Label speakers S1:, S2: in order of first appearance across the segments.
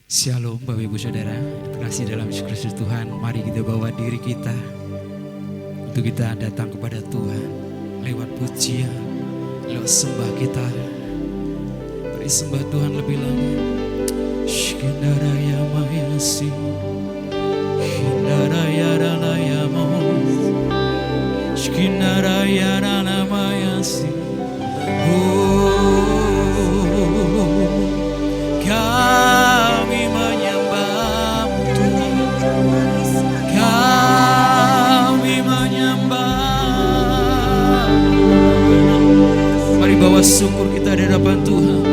S1: Shalom Bapak Ibu Saudara, terkasih dalam Yesus Kristus Tuhan. Mari kita bawa diri kita untuk kita datang kepada Tuhan lewat pujian, lewat sembah kita. Beri sembah Tuhan lebih lama. Shkindaraya mayasi, Shkindaraya ralaya mos, Shkindaraya rana mayasi. Kami menyembah-Mu Tuhan, kami menyembah. Mari bawa syukur kita di hadapan Tuhan.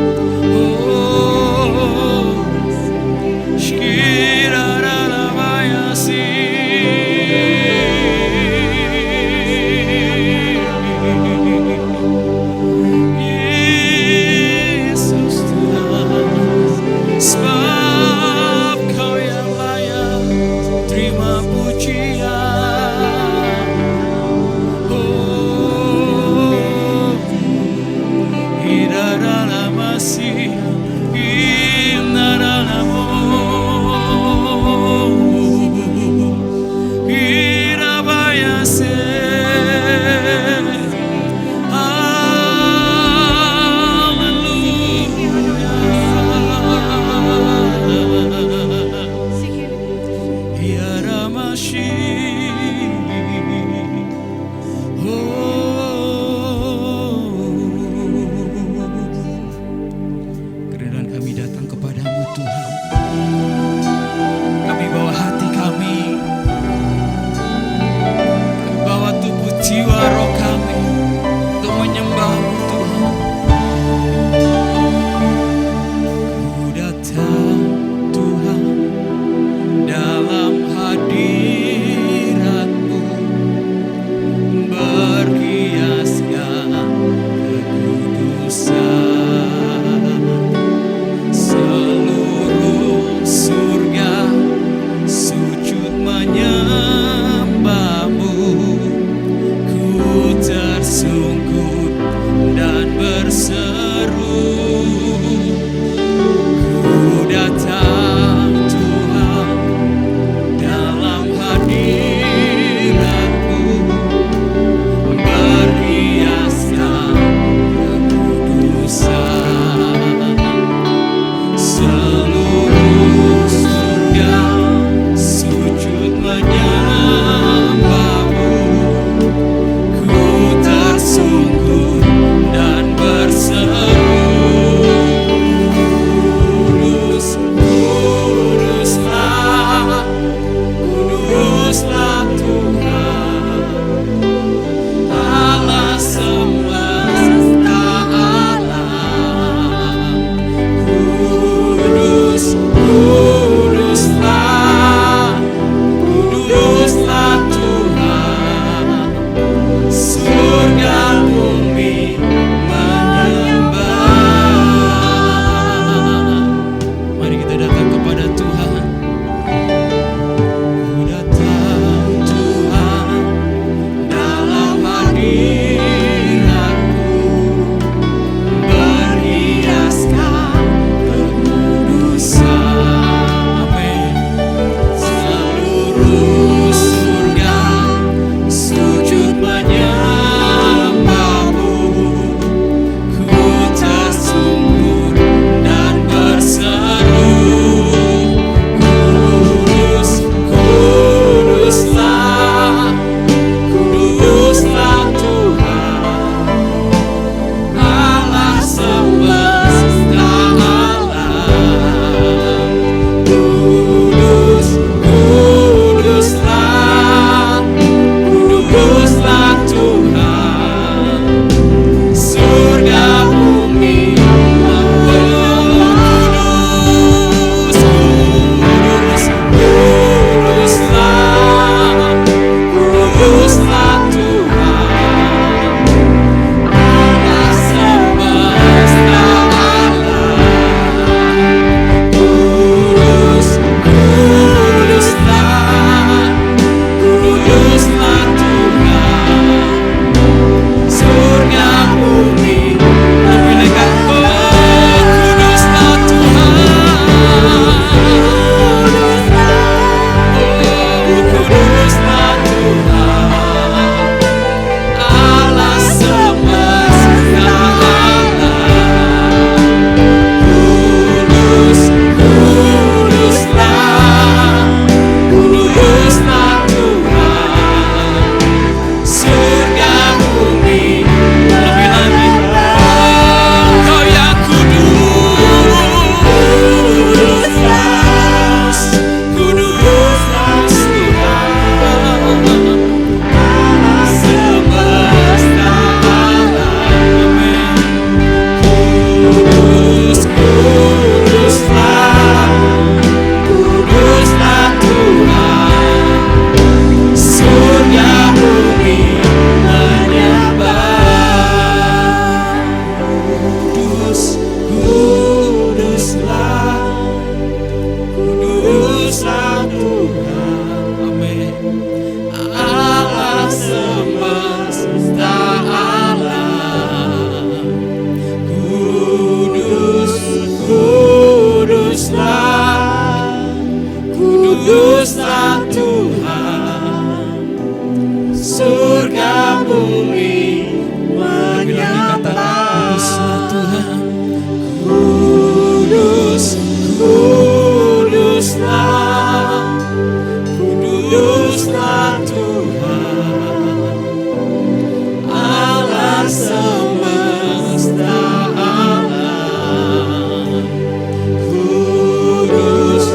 S1: Seluruh
S2: kuduslah Tuhan, surga bumi menyembah
S1: Tuhan.
S2: Kudus, kuduslah, kuduslah Tuhan, Allah semesta alam. Kudus,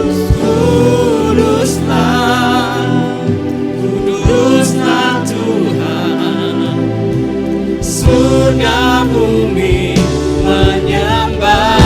S2: kuduslah, kuduslah Tuhan, surga bumi menyembah.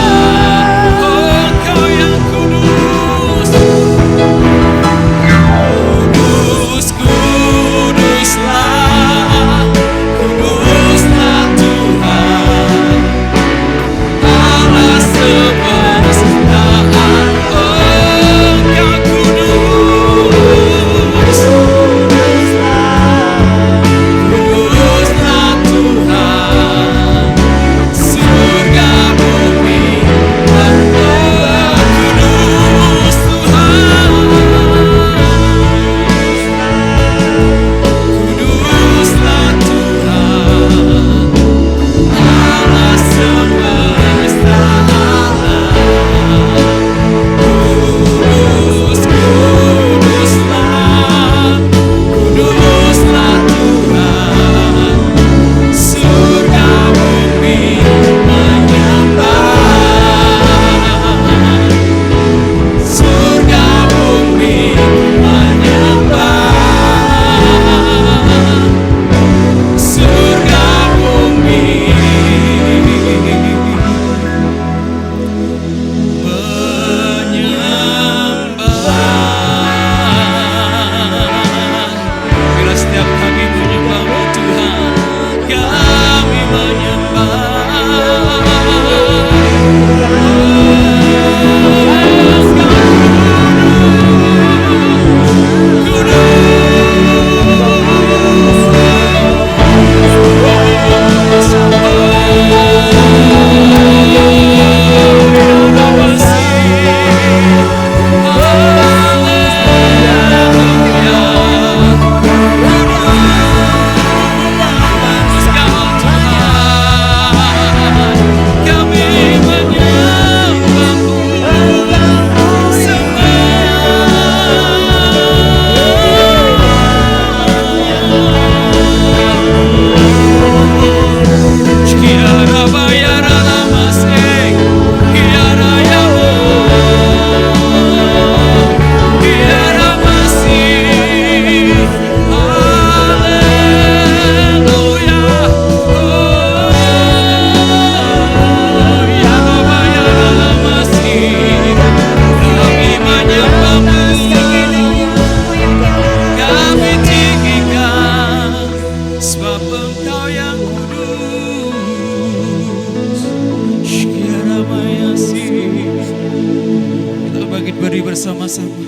S1: Bersama-sama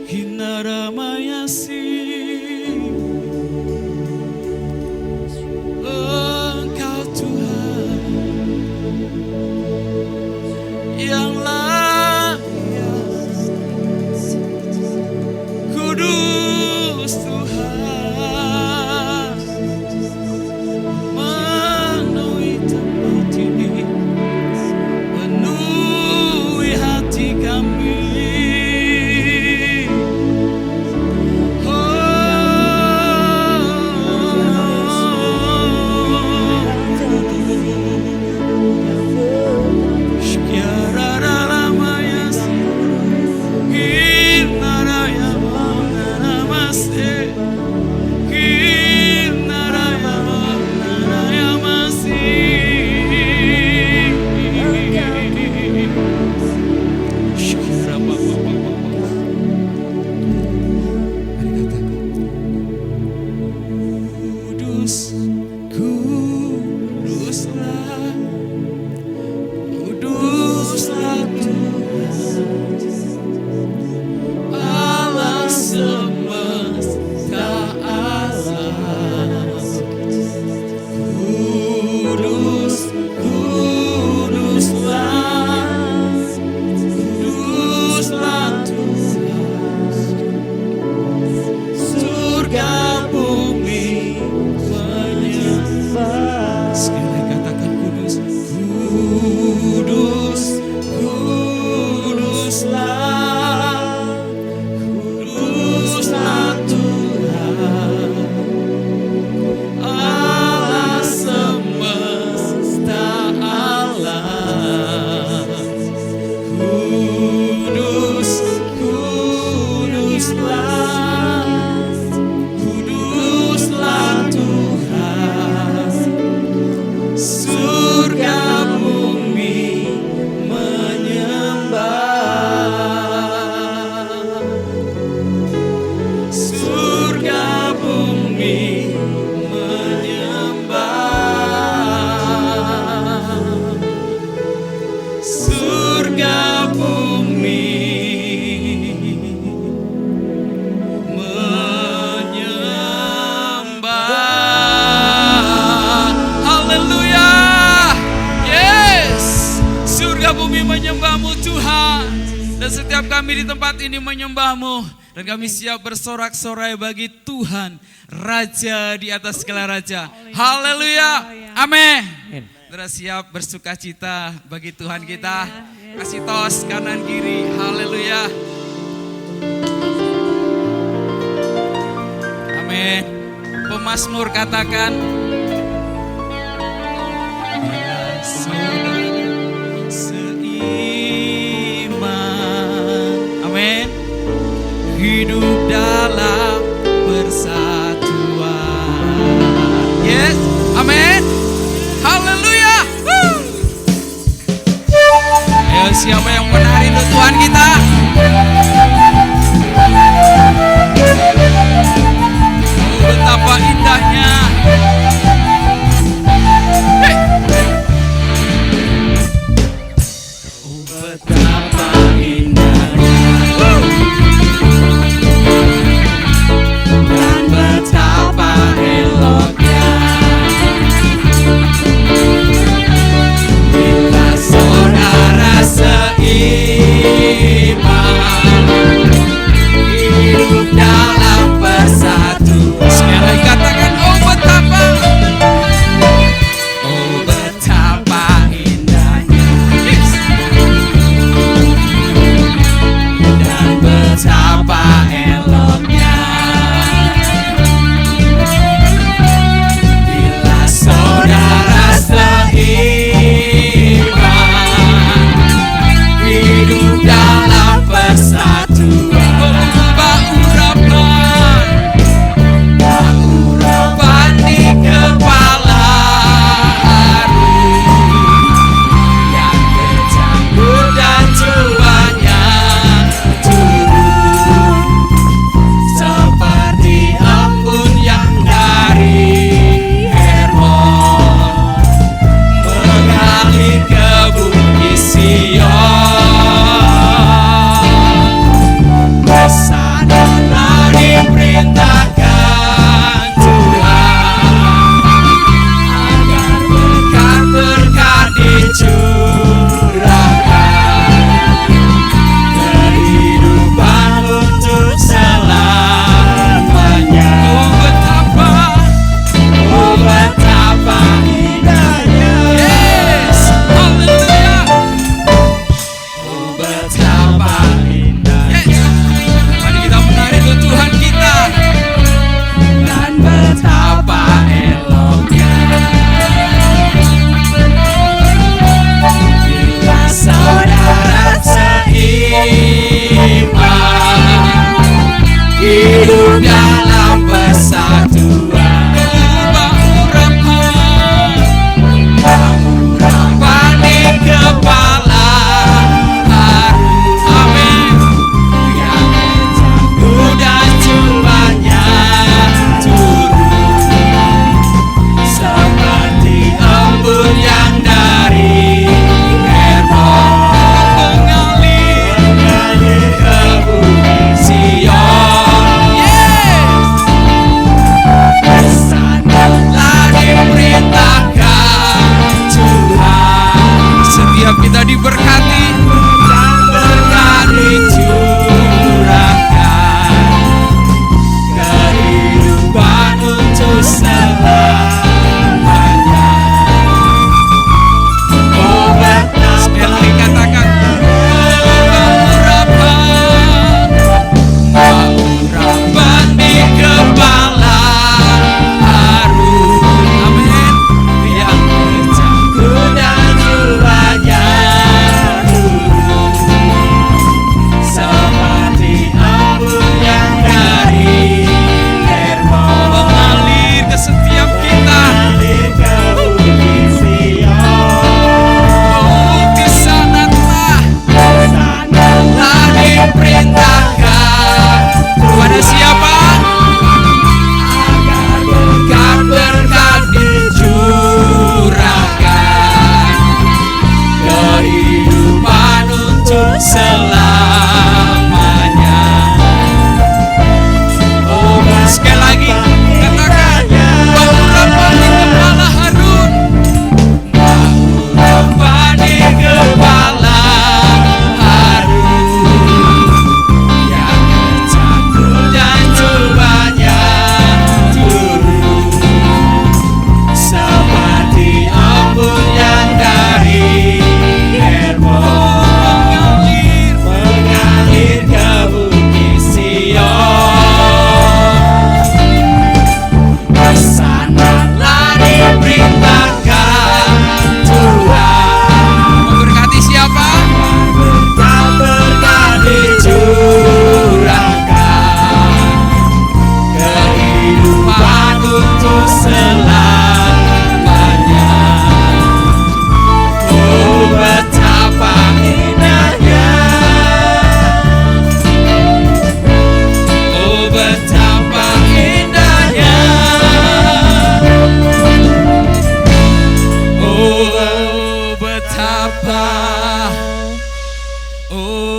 S1: Hinaramayasi, Engkau Tuhan yang layak, kudus Tuhan, memenuhi tempat ini, penuhi hati kami. Dan setiap kami di tempat ini menyembah-Mu, dan kami siap bersorak-sorai bagi Tuhan, Raja di atas segala raja. Haleluya. Amin. Saudara siap bersuka cita bagi Tuhan kita. Kasih tos kanan kiri. Haleluya. Amin. Pemazmur katakan, bila saudara seiman, amin, hidup dalam persatuan. Yes, amin. Haleluya. Ayo, siapa yang menari untuk Tuhan kita? Oh, betapa indahnya.
S2: Oh, betapa indahnya dan betapa eloknya bila saudara seiman, hidup dalam persatuan.
S1: Sekali lagi katakan, oh betapa.
S2: Oh, betapa indahnya dan betapa eloknya bila saudara seiman, hidup dalam persatuan. Urapan di kepala harum yang bercampur dan cobanya turun seperti embun yang dari Hermon mengalir ke bukit Sion. Kesanalah diperintahkan Tuhan agar berkat-berkat dicurahkan, kehidupan untuk selamanya. Oh betapa indahnya.
S1: Yes, haleluya.
S2: Oh betapa indahnya
S1: Mari kita menari untuk Tuhan kita.
S2: dan betapa eloknya bila saudara seiman, hidup dalam persatuan. Urapan di kepala harum, amin, yang bercampur dan cobanya turun seperti embun yang dari Hermon mengalir ke bukit Sion. Kesanalah diperintahkan Tuhan,
S1: Setiap kita diberkati,
S2: berkat dicurahkan, kehidupan untuk selamanya. Oh
S1: sekali
S2: betapa
S1: lagi katakan,
S2: urapan di kepala harum,
S1: amin.
S2: yang bercampur dan cobanya turun seperti embun yang dari Hermon
S1: Mengalir ke setiap kita.
S2: mengalir ke bukit Sion.
S1: Oh, di sana telah
S2: Kesanalah diperintahkan
S1: kepada siapa?
S2: agar berkat-berkat dicurahkan, kehidupan untuk selamanya. Oh
S1: Sekali lagi katakan, urapan di kepala Harun,
S2: urapan di kepala harum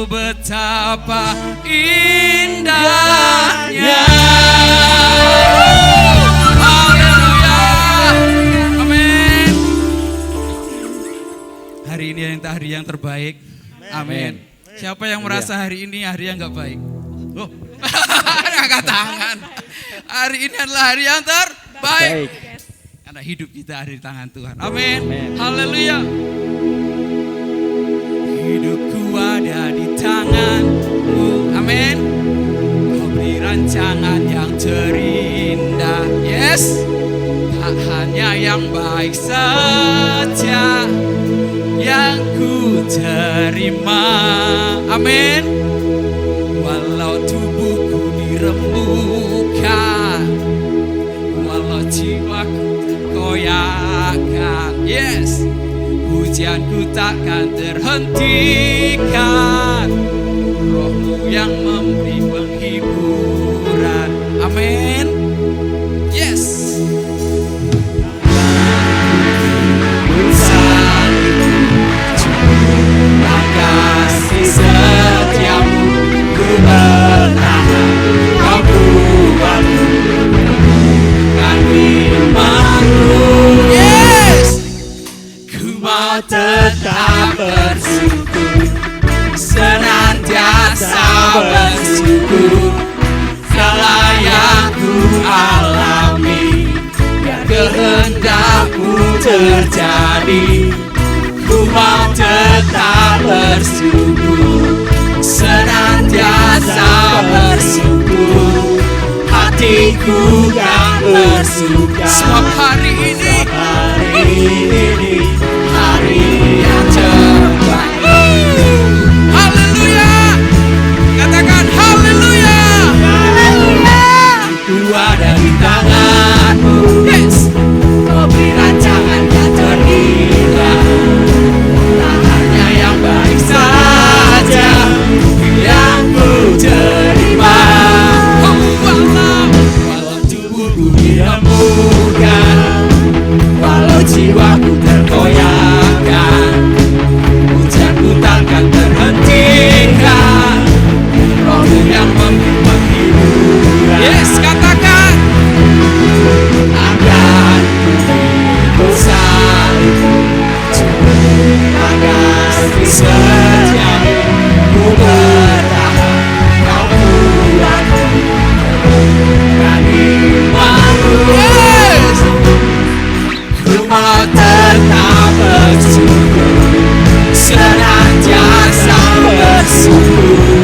S1: betapa indahnya. Haleluya. Amin. Hari ini adalah hari yang terbaik. Amin. Siapa yang merasa hari ini hari yang gak baik? Oh, angkat tangan. Hari ini adalah hari yang terbaik. Karena hidup kita ada di tangan Tuhan. Amin. Haleluya. Hidupku ada di tangan-Mu. Amin. Kau beri rancangan yang terindah. Yes. Tak hanya yang baik saja yang ku terima. Amin. Walau tubuhku dirembukan, walau jiwaku terkoyakkan. Yes. Pujianku takkan terhentikan, Roh-Mu yang memberi penghiburan. Amin. Yes. Kasih setiamu ku bertahan, Kau buatku kan imanku. Yes. Ku mau tetap bersyukur, senantiasa bersyukur. Segala yang ku alami, biar kehendak-Mu terjadi. Ku mau tetap bersyukur, senantiasa bersyukur. Hatiku kan bersuka. Sebab hari ini hari yang terbaik. Haleluya. Katakan haleluya. Haleluya. Ku ada di tangan-Mu. Yes. Kau beri rancangan yang terindah. Tak hanya yang baik saja yang ku terima. Walau tubuhku dirembukan, walau jiwaku terkoyakkan, pujianku takkan terhentikan, Roh-Mu yang memberi penghiburan. Yes, katakan. Akan ku salibku, kasih setiamu ku bertahan, Kau buatku kan imanku. Yes. Ku mau tetap bersyukur, senantiasa bersyukur.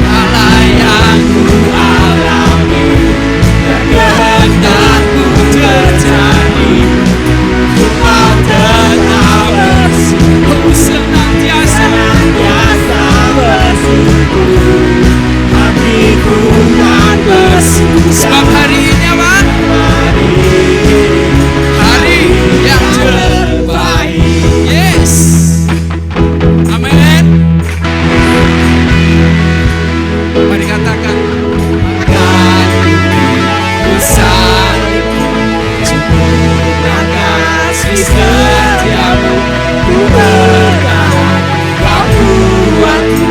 S1: Segala yang ku alami, dan kehendak-Mu terjadi. Ku mau tetap bersyukur, senantiasa bersyukur. Hatiku kan bersyukur. Sebab hari ini apa? Hari yang terbaik. Yes. Amin. Mari katakan. Akan ku salibku, dan kasih setiamu ku bertahan, Kau buatku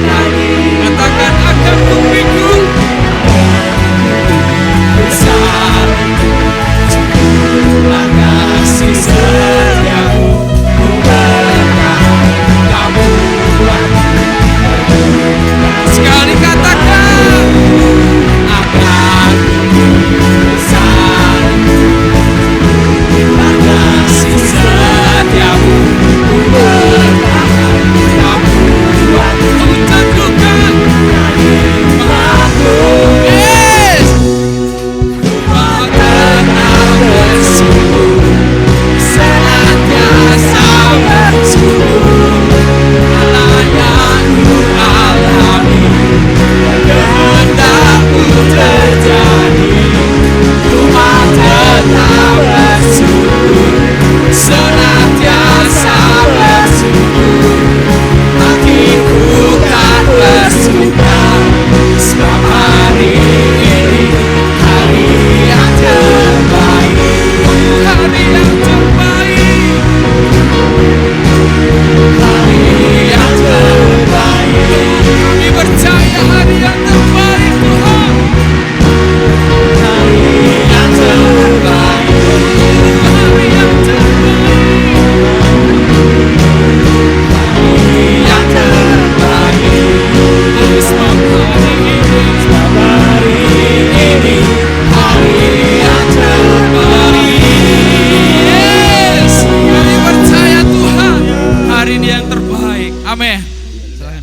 S1: lagi. Katakan akan ku pikul. Ku salibku, dan kasih setiamu ku bertahan, Kau buatku. Sekali katakan. Akan ku salibku,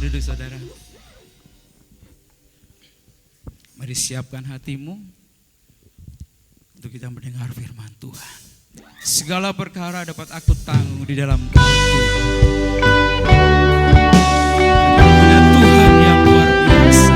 S1: duduk saudara. Mari siapkan hatimu untuk kita mendengar firman Tuhan. Segala perkara dapat aku tanggung di dalam Kasih. Tuhan yang luar biasa.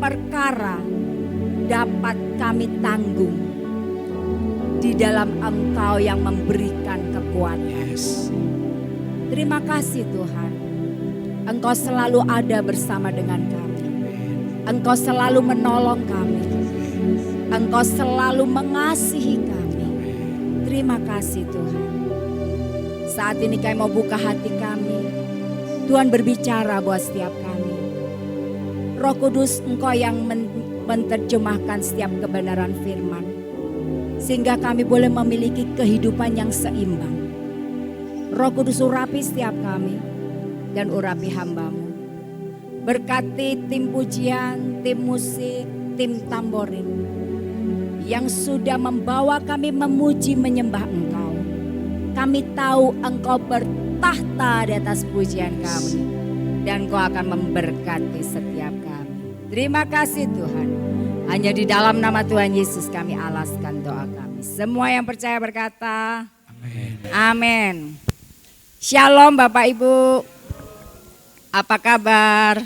S3: perkara dapat kami tanggung di dalam Engkau yang memberikan kekuatan.
S1: Yes.
S3: Terima kasih Tuhan. Engkau selalu ada bersama dengan kami. Engkau selalu menolong kami. Engkau selalu mengasihi kami. Terima kasih Tuhan. Saat ini kami mau buka hati kami. Tuhan berbicara buat setiap kami. Roh Kudus, Engkau yang menerjemahkan setiap kebenaran firman. Sehingga kami boleh memiliki kehidupan yang seimbang. Roh Kudus urapi setiap kami dan urapi hamba-Mu. Berkati tim pujian, tim musik, tim tamborin yang sudah membawa kami memuji menyembah Engkau. Kami tahu Engkau bertahta di atas pujian kami dan Engkau akan memberkati setiap kami. Terima kasih Tuhan. Hanya di dalam nama Tuhan Yesus kami alaskan doa kami. Semua yang percaya berkata
S1: Amin.
S3: amin. Shalom Bapak Ibu. Apa kabar?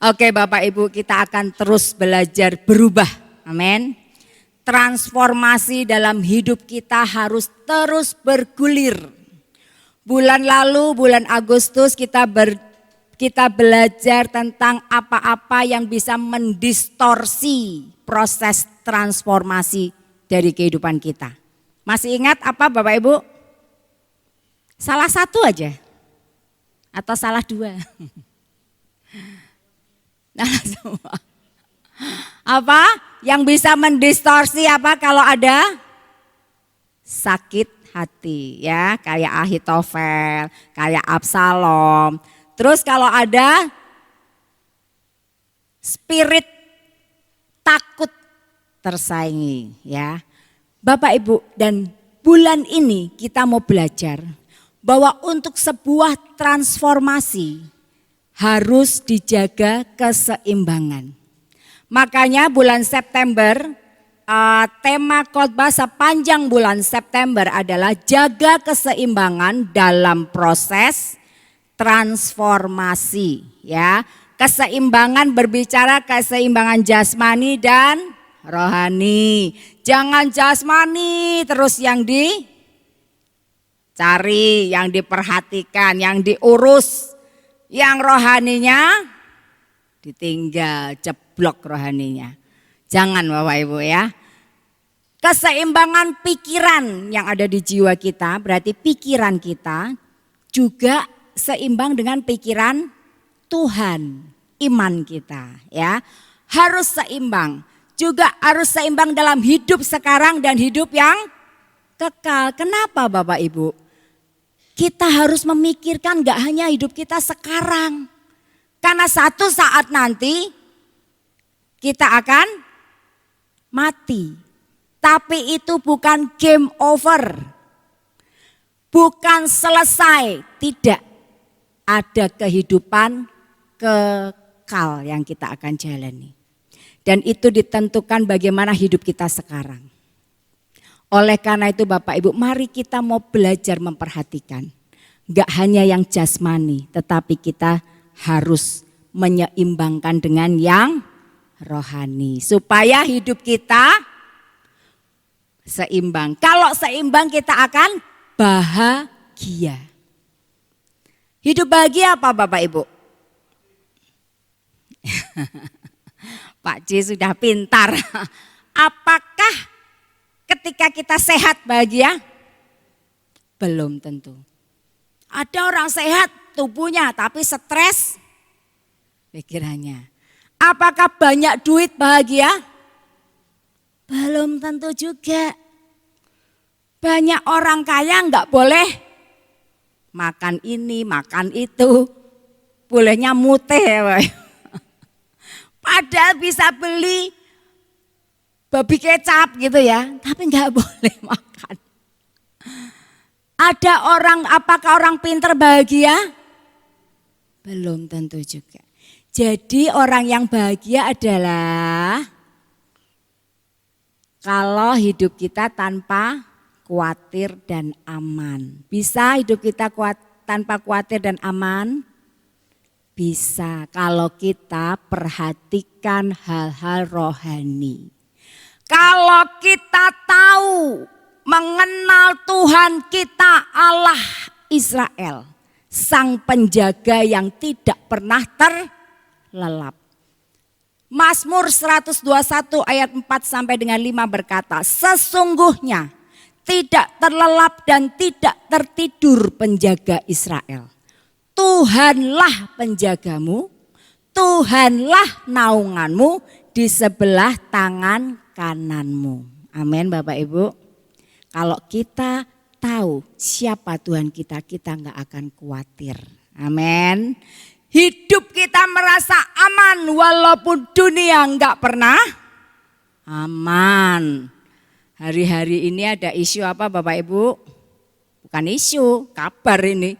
S3: Oke Bapak Ibu, kita akan terus belajar berubah. Amin. Transformasi dalam hidup kita harus terus bergulir. Bulan lalu, bulan Agustus kita belajar tentang apa-apa yang bisa mendistorsi proses transformasi dari kehidupan kita. Masih ingat apa Bapak Ibu? Salah satu aja atau salah dua? Salah semua. Apa yang bisa mendistorsi apa kalau ada sakit hati ya, kayak Ahitofel, kayak Absalom. Terus kalau ada spirit takut tersaingi ya. Bapak Ibu, dan bulan ini kita mau belajar bahwa untuk sebuah transformasi harus dijaga keseimbangan. Makanya bulan September, tema khotbah sepanjang bulan September adalah jaga keseimbangan dalam proses transformasi ya. Keseimbangan berbicara keseimbangan jasmani dan rohani. Jangan jasmani terus yang dicari, yang diperhatikan, yang diurus. Yang rohaninya ditinggal, jeblok rohaninya. Jangan Bapak Ibu ya. Keseimbangan pikiran yang ada di jiwa kita, berarti pikiran kita juga seimbang dengan pikiran Tuhan, iman kita ya. Harus seimbang. Juga harus seimbang dalam hidup sekarang dan hidup yang kekal. Kenapa Bapak Ibu? Kita harus memikirkan gak hanya hidup kita sekarang. Karena satu saat nanti kita akan mati. Tapi itu bukan game over. Bukan selesai. Tidak. Ada kehidupan kekal yang kita akan jalani. Dan itu ditentukan bagaimana hidup kita sekarang. Oleh karena itu Bapak Ibu, mari kita mau belajar memperhatikan. Gak hanya yang jasmani, tetapi kita harus menyeimbangkan dengan yang rohani. Supaya hidup kita seimbang. Kalau seimbang kita akan bahagia. Hidup bahagia apa Bapak Ibu? Pak J sudah pintar. Apakah ketika kita sehat bahagia? Belum tentu. Ada orang sehat tubuhnya tapi stres pikirannya. Apakah banyak duit bahagia? Belum tentu juga. Banyak orang kaya enggak boleh makan ini, makan itu. Bolehnya mutih ya. Padahal bisa beli babi kecap gitu ya, tapi enggak boleh makan. Ada orang, apakah orang pintar bahagia? Belum tentu juga. Jadi orang yang bahagia adalah kalau hidup kita tanpa khawatir dan aman. Bisa hidup kita tanpa khawatir dan aman? Bisa kalau kita perhatikan hal-hal rohani. Kalau kita tahu mengenal Tuhan kita Allah Israel, Sang Penjaga yang tidak pernah terlelap. Mazmur 121 ayat 4 sampai dengan 5 berkata, sesungguhnya tidak terlelap dan tidak tertidur penjaga Israel. Tuhanlah penjagamu, Tuhanlah naunganmu di sebelah tangan kananmu. Amin Bapak Ibu. Kalau kita tahu siapa Tuhan kita, kita nggak akan khawatir. Amin. Hidup kita merasa aman walaupun dunia nggak pernah aman. Hari-hari ini ada isu apa Bapak Ibu? Bukan isu, kabar ini.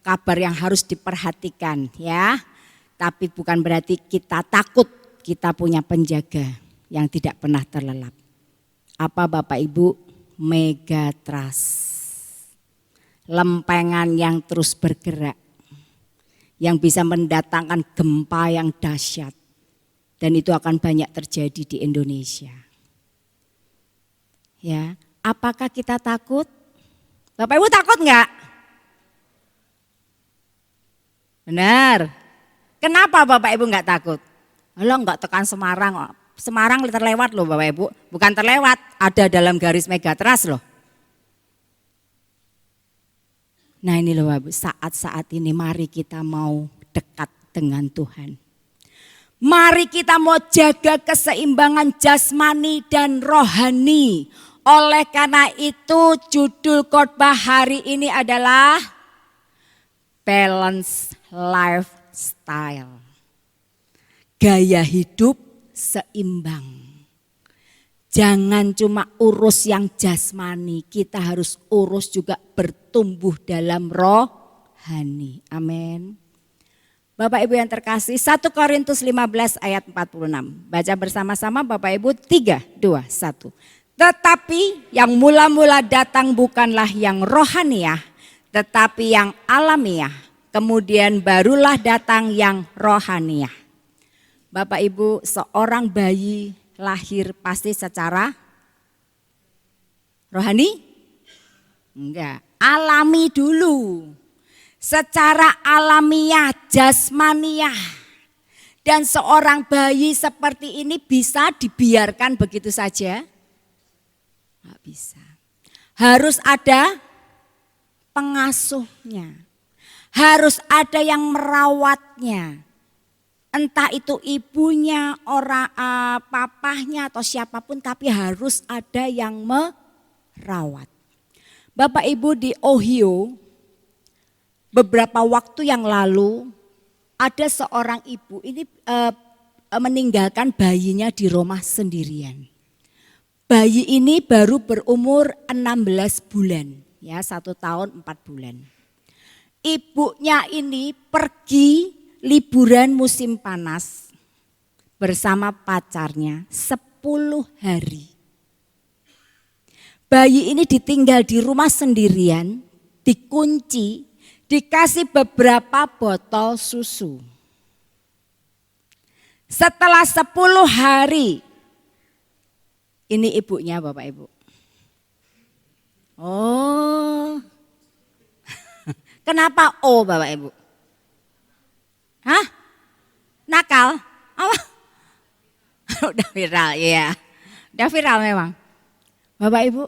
S3: Kabar yang harus diperhatikan ya. Tapi bukan berarti kita takut, kita punya penjaga yang tidak pernah terlelap. Apa Bapak Ibu? Megatrust. Lempengan yang terus bergerak. Yang bisa mendatangkan gempa yang dahsyat. Dan itu akan banyak terjadi di Indonesia. Ya, apakah kita takut? Bapak Ibu takut enggak? Benar. Kenapa Bapak Ibu enggak takut? Alah enggak tekan Semarang. Semarang terlewat loh Bapak Ibu. Bukan terlewat, ada dalam garis megatrust loh. Nah ini loh Bapak Ibu, saat-saat ini mari kita mau dekat dengan Tuhan. Mari kita mau jaga keseimbangan jasmani dan rohani. Oleh karena itu judul khotbah hari ini adalah Balance Lifestyle. Gaya hidup seimbang. Jangan cuma urus yang jasmani, kita harus urus juga bertumbuh dalam rohani. Amin. Bapak Ibu yang terkasih, 1 Korintus 15 ayat 46. Baca bersama-sama Bapak Ibu, 3, 2, 1. Tetapi yang mula-mula datang bukanlah yang rohaniah, tetapi yang alamiah. Kemudian barulah datang yang rohaniah. Bapak Ibu, seorang bayi lahir pasti secara rohani? Enggak, alami dulu. Secara alamiah, jasmaniah. Dan seorang bayi seperti ini bisa dibiarkan begitu saja? Enggak bisa. Harus ada pengasuhnya. Harus ada yang merawatnya. Entah itu ibunya, papahnya atau siapapun, tapi harus ada yang merawat. Bapak Ibu di Ohio, beberapa waktu yang lalu ada seorang ibu ini meninggalkan bayinya di rumah sendirian. Bayi ini baru berumur 16 bulan, ya 1 tahun 4 bulan. Ibunya ini pergi liburan musim panas bersama pacarnya 10 hari. Bayi ini ditinggal di rumah sendirian, dikunci, dikasih beberapa botol susu. Setelah 10 hari, ini ibunya Bapak Ibu. Oh, kenapa oh Bapak Ibu? Hah? Nakal? Apa? Udah viral, ya. Udah viral memang. Bapak Ibu,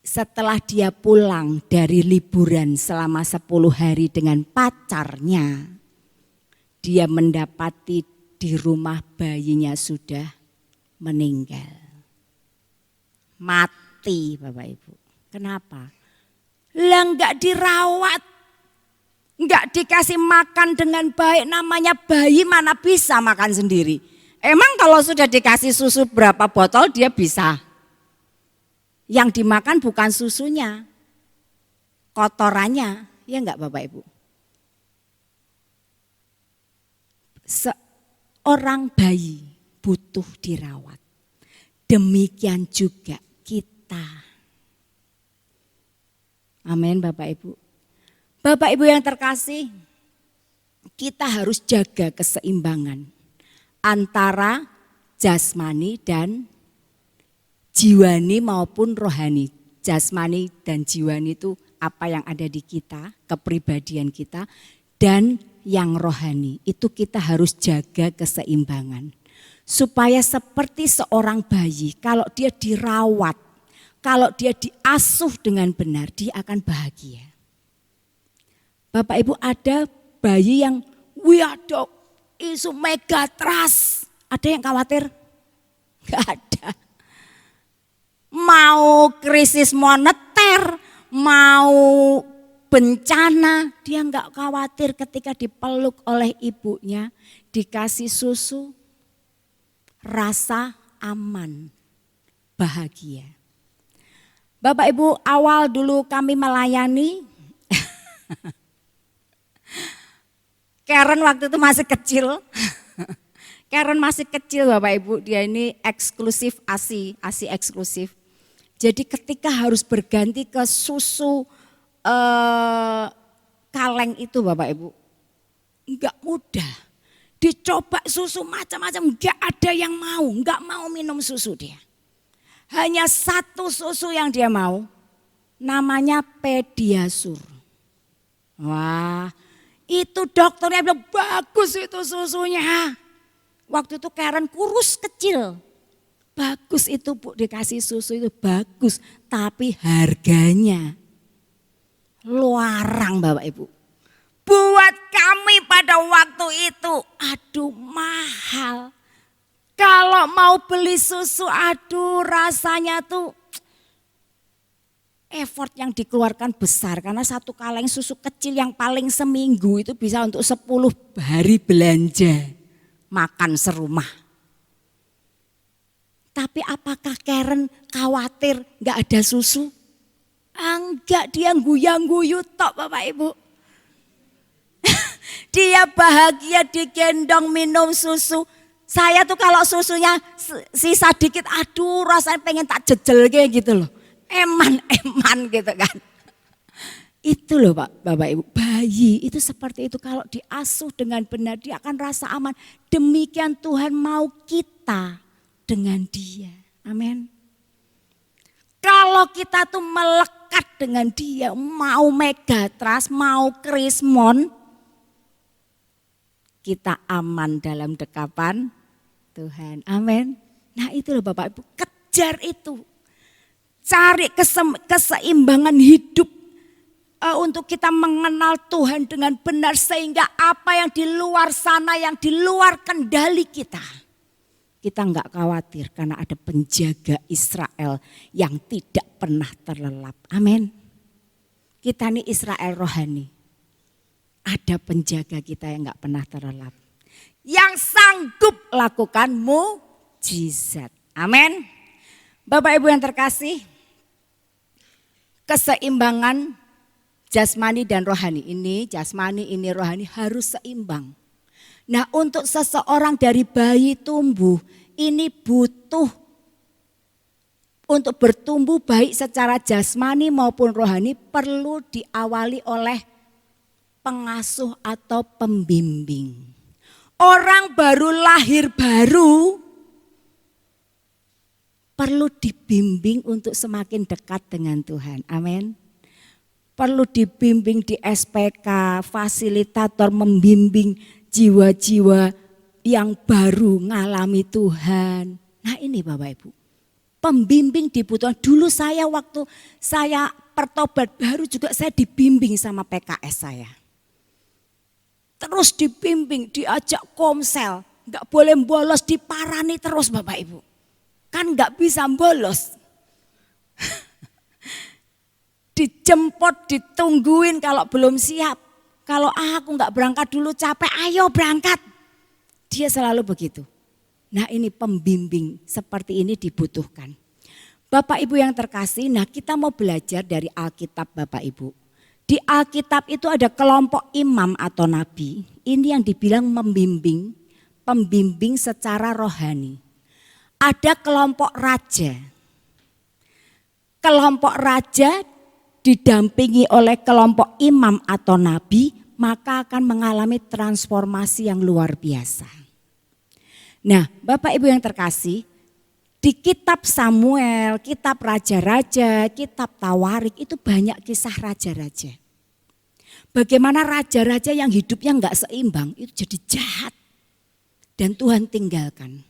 S3: setelah dia pulang dari liburan selama 10 hari dengan pacarnya, dia mendapati di rumah bayinya sudah meninggal. Mati Bapak Ibu. Kenapa? Lah enggak dirawat. Enggak dikasih makan dengan baik, namanya bayi mana bisa makan sendiri. Emang kalau sudah dikasih susu berapa botol dia bisa. Yang dimakan bukan susunya, kotorannya, ya enggak Bapak Ibu. Seorang bayi butuh dirawat. Demikian juga kita. Amin Bapak Ibu. Bapak Ibu yang terkasih, kita harus jaga keseimbangan antara jasmani dan jiwani maupun rohani. Jasmani dan jiwani itu apa yang ada di kita, kepribadian kita, dan yang rohani. Itu kita harus jaga keseimbangan. Supaya seperti seorang bayi, kalau dia dirawat, kalau dia diasuh dengan benar, dia akan bahagia. Bapak Ibu, ada bayi yang ada isu megatrust. Ada yang khawatir? Gak ada. Mau krisis moneter, mau bencana, dia gak khawatir ketika dipeluk oleh ibunya, dikasih susu, rasa aman, bahagia. Bapak Ibu, awal dulu kami melayani, Karen waktu itu masih kecil. Karen masih kecil Bapak Ibu, dia ini eksklusif ASI eksklusif. Jadi ketika harus berganti ke susu kaleng itu Bapak Ibu, enggak mudah. Dicoba susu macam-macam, enggak ada yang mau, enggak mau minum susu dia. Hanya satu susu yang dia mau, namanya Pediasur. Wah, itu dokternya bilang bagus itu susunya. Waktu itu Karen kurus kecil. Bagus itu Bu, dikasih susu itu bagus. Tapi harganya luarang Bapak Ibu. Buat kami pada waktu itu, aduh mahal. Kalau mau beli susu, aduh rasanya tuh effort yang dikeluarkan besar. Karena satu kaleng susu kecil yang paling seminggu itu bisa untuk 10 hari belanja. Makan serumah. Tapi apakah Karen khawatir gak ada susu? Enggak, dia guyang-guyu tok Bapak Ibu. Dia bahagia digendong minum susu. Saya tuh kalau susunya sisa dikit, aduh rasanya pengen tak jejel kayak gitu loh. Eman gitu kan. Itu loh Bapak Ibu, bayi itu seperti itu. Kalau diasuh dengan benar dia akan rasa aman. Demikian Tuhan mau kita dengan dia. Amin. Kalau kita tuh melekat dengan dia, mau megatrust, mau krismon, kita aman dalam dekapan Tuhan. Amin. Nah itu loh Bapak Ibu, kejar itu. Cari keseimbangan hidup untuk kita mengenal Tuhan dengan benar. Sehingga apa yang di luar sana, yang di luar kendali kita enggak khawatir karena ada penjaga Israel yang tidak pernah terlelap. Amin. Kita ini Israel rohani. Ada penjaga kita yang enggak pernah terlelap. Yang sanggup lakukan mukjizat. Amin. Bapak Ibu yang terkasih, keseimbangan jasmani dan rohani ini, jasmani ini rohani harus seimbang. Nah untuk seseorang dari bayi tumbuh, ini butuh untuk bertumbuh baik secara jasmani maupun rohani perlu diawali oleh pengasuh atau pembimbing. Orang baru lahir baru perlu dibimbing untuk semakin dekat dengan Tuhan. Amin. Perlu dibimbing di SPK, fasilitator membimbing jiwa-jiwa yang baru ngalami Tuhan. Nah ini Bapak Ibu, pembimbing dibutuhkan. Dulu saya waktu saya pertobat baru juga saya dibimbing sama PKS saya. Terus dibimbing, diajak komsel, gak boleh bolos, diparani terus Bapak Ibu. Kan gak bisa bolos. Dijemput, ditungguin kalau belum siap. Kalau aku gak berangkat dulu capek, ayo berangkat. Dia selalu begitu. Nah ini pembimbing seperti ini dibutuhkan. Bapak Ibu yang terkasih, nah kita mau belajar dari Alkitab Bapak Ibu. Di Alkitab itu ada kelompok imam atau nabi. Ini yang dibilang membimbing, pembimbing secara rohani. Ada kelompok raja. Kelompok raja didampingi oleh kelompok imam atau nabi, maka akan mengalami transformasi yang luar biasa. Nah, Bapak Ibu yang terkasih, di kitab Samuel, kitab raja-raja, kitab Tawarik itu banyak kisah raja-raja. Bagaimana raja-raja yang hidupnya enggak seimbang itu jadi jahat. Dan Tuhan tinggalkan.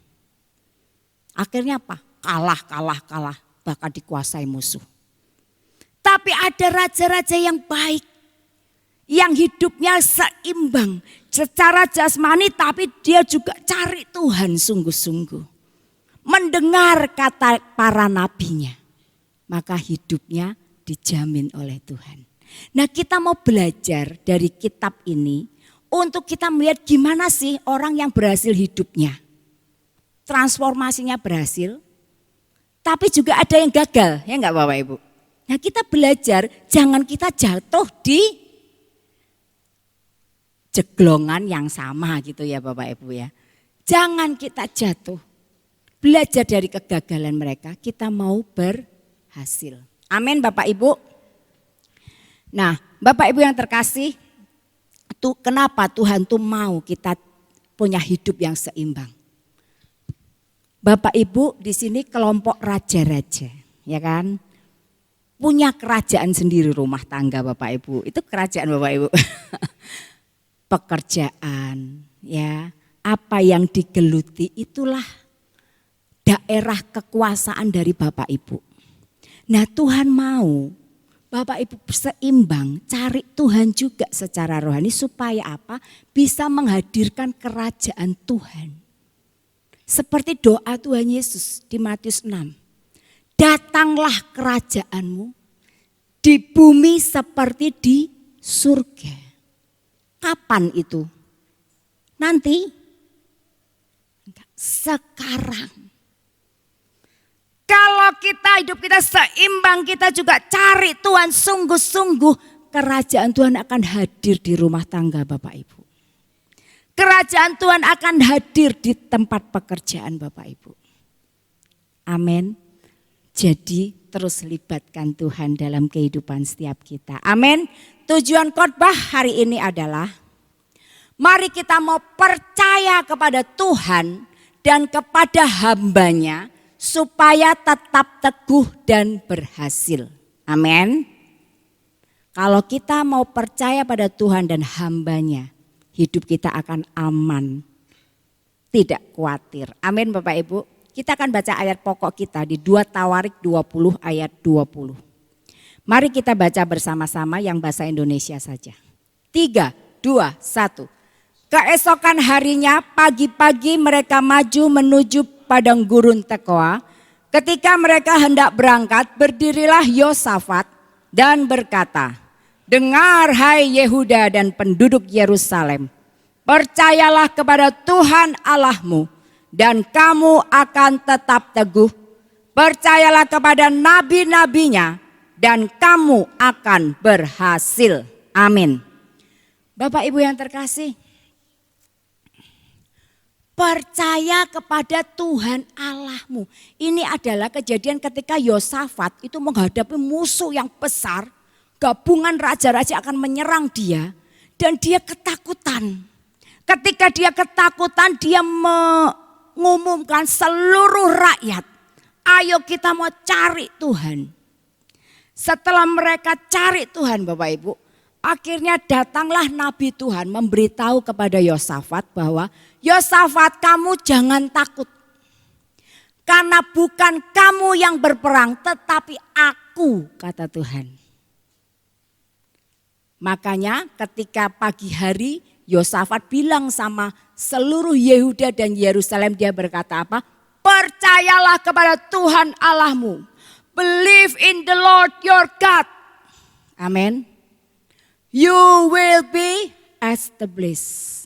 S3: Akhirnya apa? Kalah, bahkan dikuasai musuh. Tapi ada raja-raja yang baik. Yang hidupnya seimbang secara jasmani, tapi dia juga cari Tuhan sungguh-sungguh. Mendengar kata para nabinya, maka hidupnya dijamin oleh Tuhan. Nah, kita mau belajar dari kitab ini untuk kita melihat gimana sih orang yang berhasil hidupnya. Transformasinya berhasil, tapi juga ada yang gagal, ya enggak Bapak Ibu? Nah, kita belajar jangan kita jatuh di jeglongan yang sama gitu ya Bapak Ibu ya. Jangan kita jatuh. Belajar dari kegagalan mereka, kita mau berhasil. Amin Bapak Ibu. Nah, Bapak Ibu yang terkasih, kenapa Tuhan tuh mau kita punya hidup yang seimbang? Bapak Ibu di sini kelompok raja-raja, ya kan? Punya kerajaan sendiri rumah tangga Bapak Ibu. Itu kerajaan Bapak Ibu. Pekerjaan, ya. Apa yang digeluti itulah daerah kekuasaan dari Bapak Ibu. Nah, Tuhan mau Bapak Ibu seimbang, cari Tuhan juga secara rohani supaya apa? Bisa menghadirkan kerajaan Tuhan. Seperti doa Tuhan Yesus di Matius 6. Datanglah kerajaanmu di bumi seperti di surga. Kapan itu? Nanti? Sekarang. Kalau kita hidup kita seimbang, kita juga cari Tuhan sungguh-sungguh, kerajaan Tuhan akan hadir di rumah tangga Bapak Ibu. Kerajaan Tuhan akan hadir di tempat pekerjaan Bapak Ibu. Amin. Jadi terus libatkan Tuhan dalam kehidupan setiap kita. Amin. Tujuan khotbah hari ini adalah mari kita mau percaya kepada Tuhan dan kepada hambanya supaya tetap teguh dan berhasil. Amin. Kalau kita mau percaya pada Tuhan dan hambanya, hidup kita akan aman, tidak khawatir. Amin Bapak Ibu. Kita akan baca ayat pokok kita di 2 Tawarik 20 ayat 20. Mari kita baca bersama-sama yang bahasa Indonesia saja. 3, 2, 1. Keesokan harinya pagi-pagi mereka maju menuju padang gurun Tekoa. Ketika mereka hendak berangkat, berdirilah Yosafat dan berkata, dengar hai Yehuda dan penduduk Yerusalem, percayalah kepada Tuhan Allahmu dan kamu akan tetap teguh. Percayalah kepada nabi-nabinya dan kamu akan berhasil. Amin. Bapak Ibu yang terkasih, percaya kepada Tuhan Allahmu. Ini adalah kejadian ketika Yosafat itu menghadapi musuh yang besar. Gabungan raja-raja akan menyerang dia dan dia ketakutan. Ketika dia ketakutan, dia mengumumkan seluruh rakyat, ayo kita mau cari Tuhan. Setelah mereka cari Tuhan Bapak Ibu, akhirnya datanglah Nabi Tuhan memberitahu kepada Yosafat bahwa Yosafat, kamu jangan takut. Karena bukan kamu yang berperang tetapi aku, kata Tuhan. Makanya ketika pagi hari Yosafat bilang sama seluruh Yehuda dan Yerusalem, dia berkata apa? Percayalah kepada Tuhan Allahmu. Believe in the Lord your God. Amin. You will be established.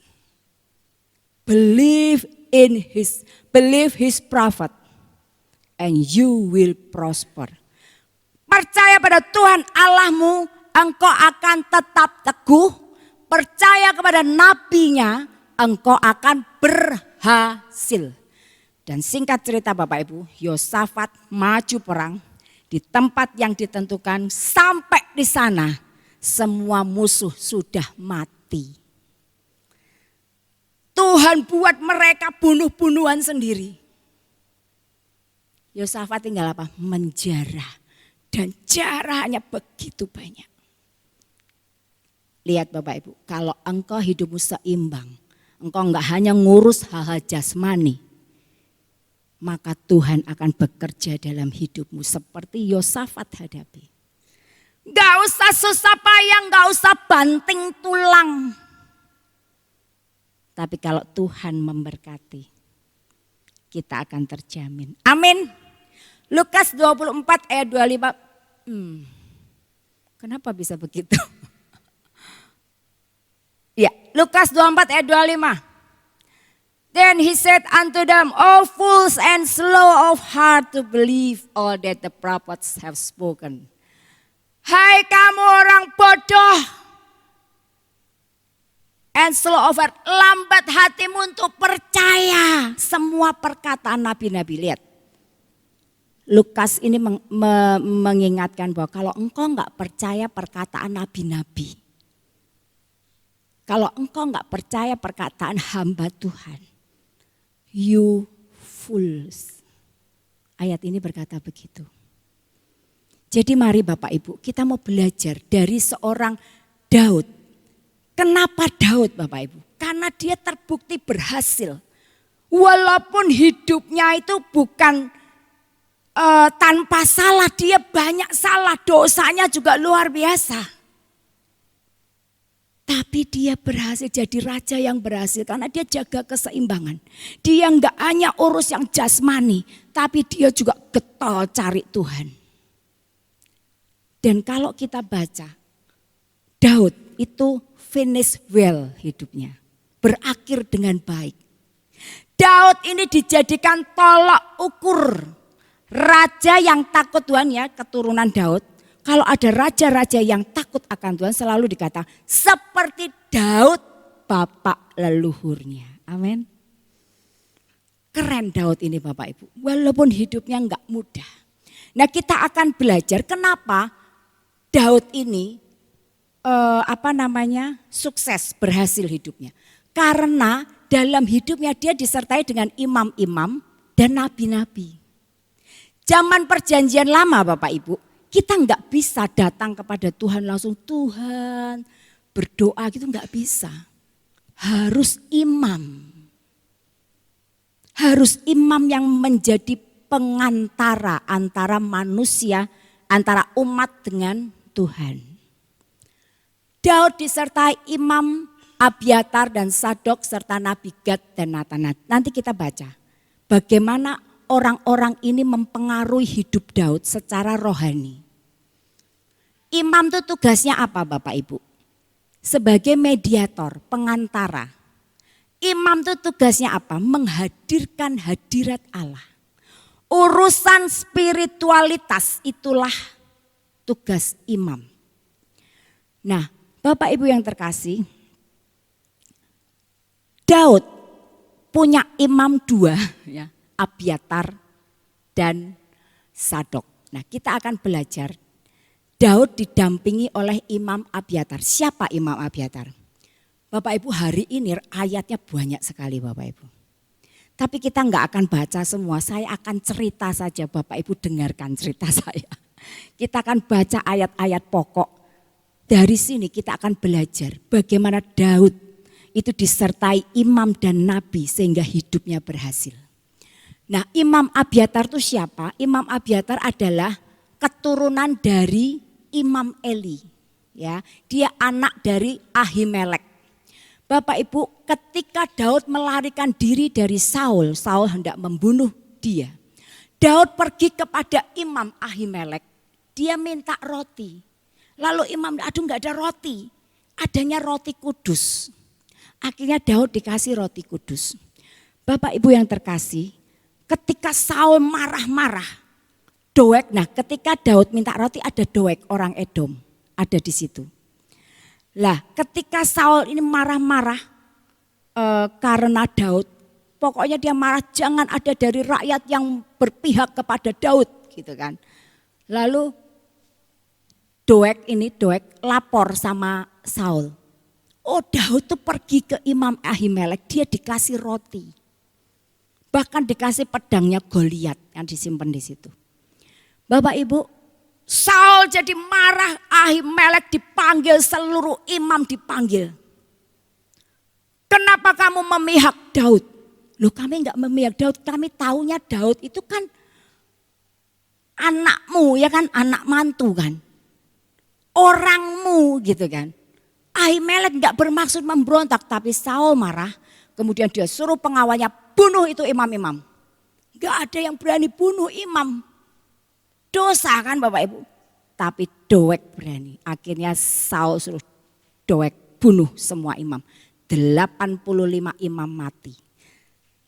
S3: Believe his prophet and you will prosper. Percaya pada Tuhan Allahmu, engkau akan tetap teguh. Percaya kepada nabinya, engkau akan berhasil. Dan singkat cerita Bapak Ibu, Yosafat maju perang. Di tempat yang ditentukan, sampai di sana semua musuh sudah mati. Tuhan buat mereka bunuh-bunuhan sendiri. Yosafat tinggal apa? Menjarah. Dan jarahnya begitu banyak. Lihat Bapak Ibu, kalau engkau hidupmu seimbang, engkau enggak hanya ngurus hal-hal jasmani, maka Tuhan akan bekerja dalam hidupmu seperti Yosafat hadapi. Gak usah susah payah, gak usah banting tulang. Tapi kalau Tuhan memberkati, kita akan terjamin. Amin. Lukas 24 ayat 25. Kenapa bisa begitu? Ya, Lukas 24 ayat 25. Then he said unto them, O fools and slow of heart to believe all that the prophets have spoken. Hai kamu orang bodoh and slow of heart, lambat hatimu untuk percaya semua perkataan nabi-nabi. Lihat, Lukas ini mengingatkan bahwa kalau engkau enggak percaya perkataan nabi-nabi, kalau engkau enggak percaya perkataan hamba Tuhan, you fools. Ayat ini berkata begitu. Jadi mari Bapak Ibu, kita mau belajar dari seorang Daud. Kenapa Daud Bapak Ibu? Karena dia terbukti berhasil. Walaupun hidupnya itu bukan tanpa salah, dia banyak salah, dosanya juga luar biasa. Tapi dia berhasil jadi raja yang berhasil karena dia jaga keseimbangan. Dia enggak hanya urus yang jasmani, tapi dia juga getol cari Tuhan. Dan kalau kita baca, Daud itu finish well hidupnya. Berakhir dengan baik. Daud ini dijadikan tolak ukur. Raja yang takut Tuhan, ya, keturunan Daud. Kalau ada raja-raja yang takut akan Tuhan selalu dikata seperti Daud bapak leluhurnya. Amin. Keren Daud ini Bapak Ibu. Walaupun hidupnya enggak mudah. Nah kita akan belajar kenapa Daud ini sukses berhasil hidupnya. Karena dalam hidupnya dia disertai dengan imam-imam dan nabi-nabi. Zaman perjanjian lama Bapak Ibu, kita enggak bisa datang kepada Tuhan langsung, Tuhan berdoa gitu, enggak bisa. Harus imam. Harus imam yang menjadi pengantara antara manusia, antara umat dengan Tuhan. Daud disertai imam Abiatar dan Sadok serta Nabi Gad dan Nathan. Nanti kita baca bagaimana orang-orang ini mempengaruhi hidup Daud secara rohani. Imam itu tugasnya apa Bapak Ibu? Sebagai mediator, pengantara. Imam itu tugasnya apa? Menghadirkan hadirat Allah. Urusan spiritualitas itulah tugas imam. Nah, Bapak Ibu yang terkasih, Daud punya imam dua, ya, Abiatar dan Sadok. Nah, kita akan belajar Daud didampingi oleh imam Abiatar. Siapa imam Abiatar? Bapak Ibu, hari ini ayatnya banyak sekali Bapak Ibu. Tapi kita enggak akan baca semua, saya akan cerita saja, Bapak Ibu dengarkan cerita saya. Kita akan baca ayat-ayat pokok. Dari sini kita akan belajar bagaimana Daud itu disertai imam dan nabi sehingga hidupnya berhasil. Nah, imam Abiatar itu siapa? Imam Abiatar adalah keturunan dari Imam Eli. Ya, dia anak dari Ahimelek. Bapak Ibu, ketika Daud melarikan diri dari Saul, Saul hendak membunuh dia. Daud pergi kepada Imam Ahimelek, dia minta roti. Lalu imam, aduh enggak ada roti, adanya roti kudus. Akhirnya Daud dikasih roti kudus. Bapak Ibu yang terkasih, ketika Saul marah-marah, Doeg, nah ketika Daud minta roti ada Doeg orang Edom, ada di situ. Lah ketika Saul ini marah-marah karena Daud, pokoknya dia marah jangan ada dari rakyat yang berpihak kepada Daud gitu kan. Lalu Doeg lapor sama Saul. Oh, Daud tuh pergi ke Imam Ahimelek, dia dikasih roti. Bahkan dikasih pedangnya Goliat yang disimpan di situ. Bapak Ibu, Saul jadi marah, Ahimelek dipanggil, seluruh imam dipanggil. Kenapa kamu memihak Daud? Loh, kami enggak memihak Daud, kami taunya Daud itu kan anakmu, ya kan, anak mantu kan. Orangmu gitu kan. Ahimelek enggak bermaksud memberontak, tapi Saul marah. Kemudian dia suruh pengawalnya bunuh itu imam-imam. Enggak ada yang berani bunuh imam. Dosa kan Bapak Ibu. Tapi Doeg berani. Akhirnya Saul suruh Doeg bunuh semua imam. 85 imam mati.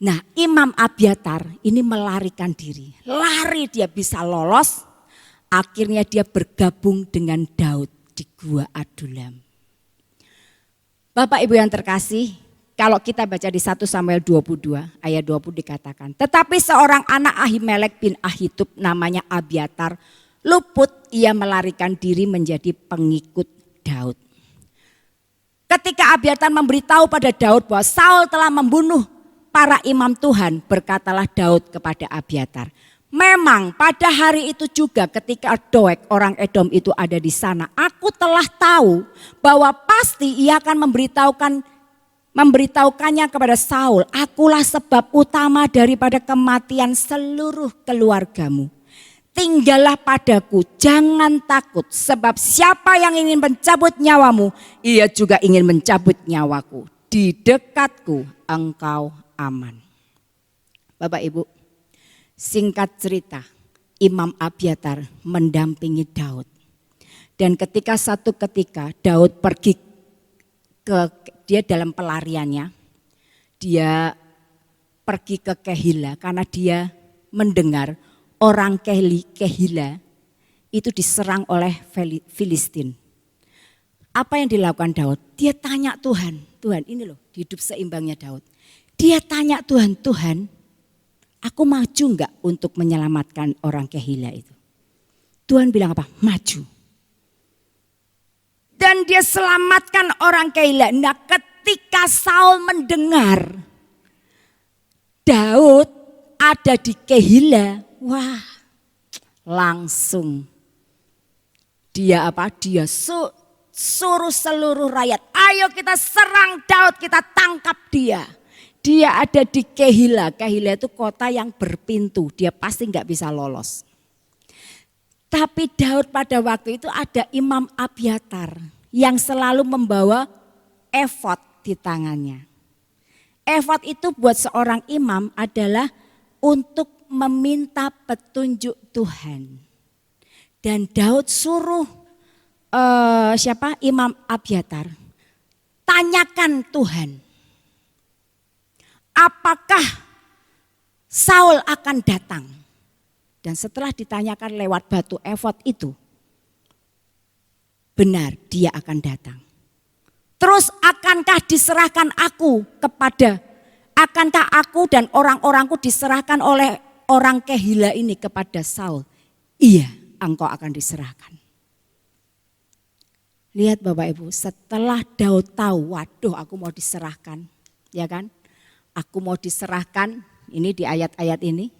S3: Nah, Imam Abiatar ini melarikan diri. Lari dia bisa lolos. Akhirnya dia bergabung dengan Daud di Gua Adulam. Bapak Ibu yang terkasih, kalau kita baca di 1 Samuel 22 ayat 20 dikatakan. Tetapi seorang anak Ahimelek bin Ahitub namanya Abiatar luput, ia melarikan diri menjadi pengikut Daud. Ketika Abiatar memberitahu pada Daud bahwa Saul telah membunuh para imam Tuhan, berkatalah Daud kepada Abiatar, memang pada hari itu juga ketika Doeg orang Edom itu ada di sana, aku telah tahu bahwa pasti ia akan memberitahukannya kepada Saul, akulah sebab utama daripada kematian seluruh keluargamu. Tinggallah padaku, jangan takut, sebab siapa yang ingin mencabut nyawamu, ia juga ingin mencabut nyawaku. Di dekatku engkau aman. Bapak Ibu, singkat cerita, Imam Abiatar mendampingi Daud. Dan ketika satu ketika Daud pergi dia dalam pelariannya, dia pergi ke Kehila karena dia mendengar orang Kehila itu diserang oleh Filistin. Apa yang dilakukan Daud? Dia tanya Tuhan, Tuhan ini loh hidup seimbangnya Daud. Dia tanya Tuhan, Tuhan aku maju enggak untuk menyelamatkan orang Kehila itu? Tuhan bilang apa? Maju. Dan dia selamatkan orang Kehila. Nah, ketika Saul mendengar Daud ada di Kehila, wah, langsung dia suruh seluruh rakyat, ayo kita serang Daud, kita tangkap dia. Dia ada di Kehila. Kehila itu kota yang berpintu, dia pasti nggak bisa lolos. Tapi Daud pada waktu itu ada Imam Abiatar yang selalu membawa efod di tangannya. Efod itu buat seorang imam adalah untuk meminta petunjuk Tuhan. Dan Daud suruh Imam Abiatar, tanyakan Tuhan, apakah Saul akan datang? Dan setelah ditanyakan lewat batu efod itu, benar dia akan datang. Terus akankah diserahkan akankah aku dan orang-orangku diserahkan oleh orang Kehila ini kepada Saul? Iya, engkau akan diserahkan. Lihat Bapak Ibu, setelah Daud tahu, waduh aku mau diserahkan, ya kan? Aku mau diserahkan, ini di ayat-ayat ini.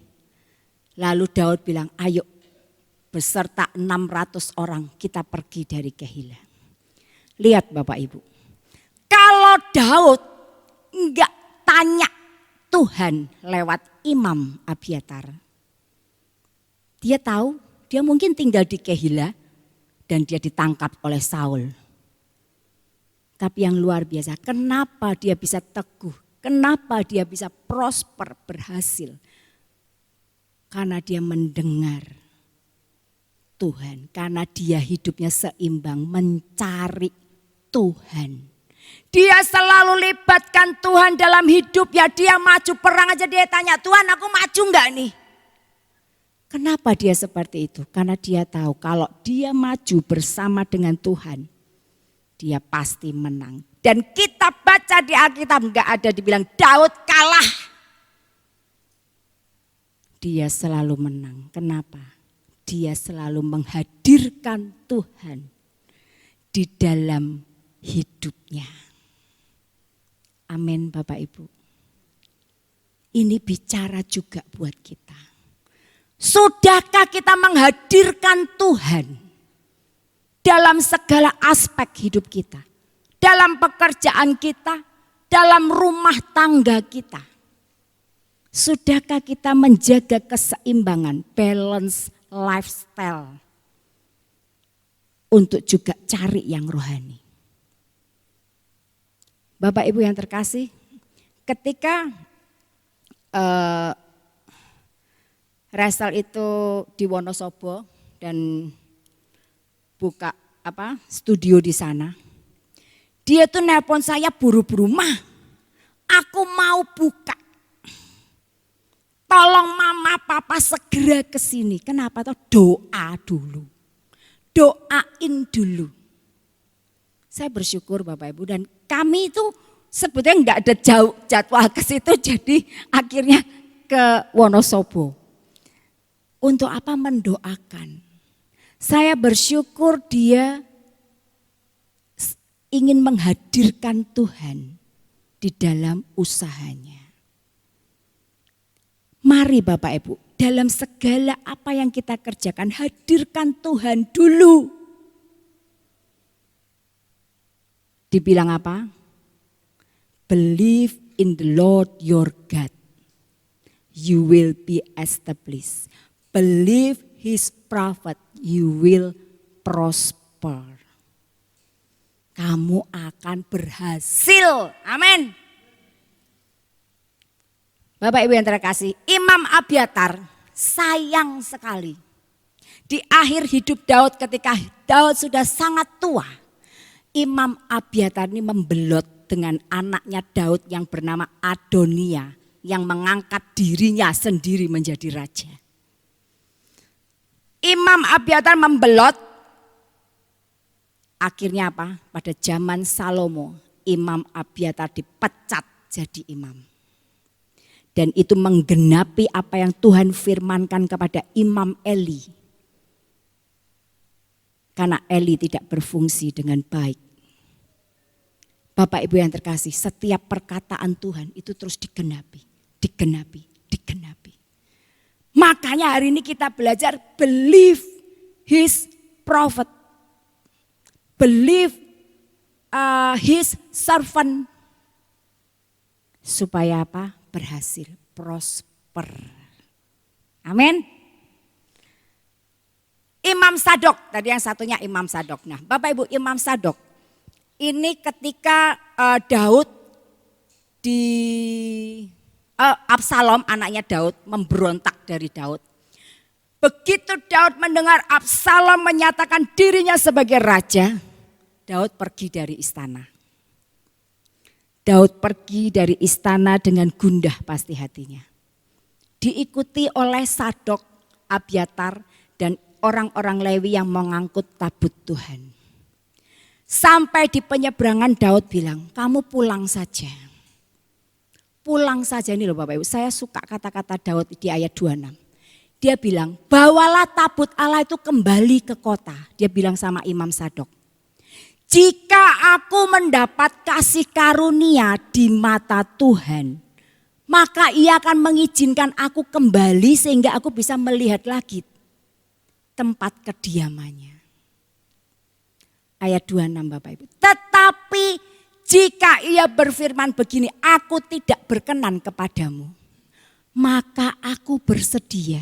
S3: Lalu Daud bilang, ayo beserta 600 orang kita pergi dari Kehila. Lihat Bapak Ibu, kalau Daud enggak tanya Tuhan lewat Imam Abiatar, dia tahu dia mungkin tinggal di Kehila dan dia ditangkap oleh Saul. Tapi yang luar biasa, kenapa dia bisa teguh, kenapa dia bisa prosper, berhasil? Karena dia mendengar Tuhan, karena dia hidupnya seimbang mencari Tuhan. Dia selalu libatkan Tuhan dalam hidupnya. Dia maju perang aja dia tanya, Tuhan aku maju enggak nih? Kenapa dia seperti itu? Karena dia tahu kalau dia maju bersama dengan Tuhan, dia pasti menang. Dan kita baca di Alkitab enggak ada dibilang Daud kalah. Dia selalu menang. Kenapa? dia selalu menghadirkan Tuhan di dalam hidupnya. Amin Bapak Ibu. Ini bicara juga buat kita. Sudahkah kita menghadirkan Tuhan dalam segala aspek hidup kita? Dalam pekerjaan kita, dalam rumah tangga kita. Sudahkah kita menjaga keseimbangan, balance lifestyle untuk juga cari yang rohani? Bapak Ibu yang terkasih, ketika Rachel itu di Wonosobo dan buka studio di sana, dia tuh nelpon saya buru-buru, "Mah, aku mau buka. Tolong mama papa segera ke sini." Kenapa tuh? Doa dulu. Doain dulu. Saya bersyukur Bapak Ibu, dan kami itu sebetulnya enggak ada jauh jadwal ke situ, jadi akhirnya ke Wonosobo. Untuk apa? Mendoakan. Saya bersyukur dia ingin menghadirkan Tuhan di dalam usahanya. Mari Bapak Ibu, dalam segala apa yang kita kerjakan, hadirkan Tuhan dulu. Dibilang apa? Believe in the Lord your God, you will be established. Believe his prophet, you will prosper. Kamu akan berhasil. Amin. Bapak Ibu yang terkasih, Imam Abiatar sayang sekali. Di akhir hidup Daud, ketika Daud sudah sangat tua, Imam Abiatar ini membelot dengan anaknya Daud yang bernama Adonia, yang mengangkat dirinya sendiri menjadi raja. Imam Abiatar membelot, akhirnya apa? Pada zaman Salomo, Imam Abiatar dipecat jadi imam. Dan itu menggenapi apa yang Tuhan firmankan kepada Imam Eli. Karena Eli tidak berfungsi dengan baik. Bapak Ibu yang terkasih, setiap perkataan Tuhan itu terus digenapi, digenapi, digenapi. Makanya hari ini kita belajar believe his prophet. Believe his servant. Supaya apa? Berhasil, prosper. Amin. Imam Sadok, tadi yang satunya Imam Sadok. Nah Bapak Ibu, Imam Sadok ini ketika Daud Absalom anaknya Daud memberontak dari Daud. Begitu Daud mendengar Absalom menyatakan dirinya sebagai raja, Daud pergi dari istana. Daud pergi dari istana dengan gundah pasti hatinya. Diikuti oleh Sadok, Abiatar, dan orang-orang Lewi yang mengangkut tabut Tuhan. Sampai di penyeberangan Daud bilang, "Kamu pulang saja." Pulang saja, ini loh Bapak Ibu. Saya suka kata-kata Daud di ayat 26. Dia bilang, "Bawalah tabut Allah itu kembali ke kota." Dia bilang sama Imam Sadok, "Jika aku mendapat kasih karunia di mata Tuhan, maka ia akan mengizinkan aku kembali sehingga aku bisa melihat lagi tempat kediamannya." Ayat 26 Bapak Ibu. "Tetapi jika ia berfirman begini, aku tidak berkenan kepadamu, maka aku bersedia.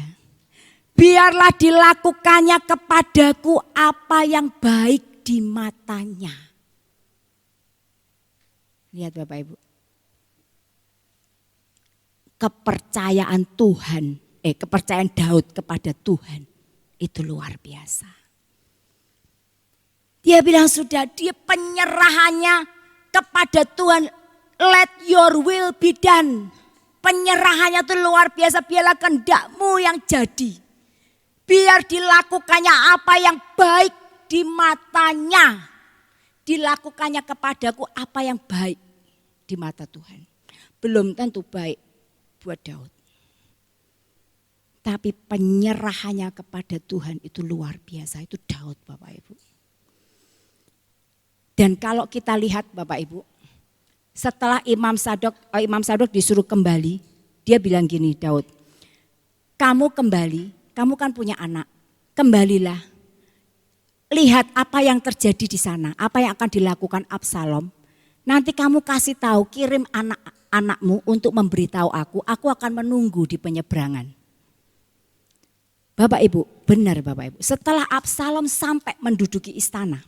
S3: Biarlah dilakukannya kepadaku apa yang baik di matanya." Lihat Bapak Ibu. Kepercayaan Tuhan, kepercayaan Daud kepada Tuhan itu luar biasa. Dia bilang sudah, dia penyerahannya kepada Tuhan, let your will be done. Penyerahannya itu luar biasa, biarlah kehendakmu yang jadi. Biar dilakukannya apa yang baik di matanya. Dilakukannya kepadaku apa yang baik di mata Tuhan. Belum tentu baik buat Daud. Tapi penyerahannya kepada Tuhan itu luar biasa. Itu Daud Bapak Ibu. Dan kalau kita lihat Bapak Ibu, setelah Imam Sadok disuruh kembali, dia bilang gini, Daud, kamu kembali, kamu kan punya anak, kembalilah. Lihat apa yang terjadi di sana, apa yang akan dilakukan Absalom. Nanti kamu kasih tahu, kirim anak-anakmu untuk memberitahu aku akan menunggu di penyeberangan. Bapak Ibu, benar Bapak Ibu. Setelah Absalom sampai menduduki istana,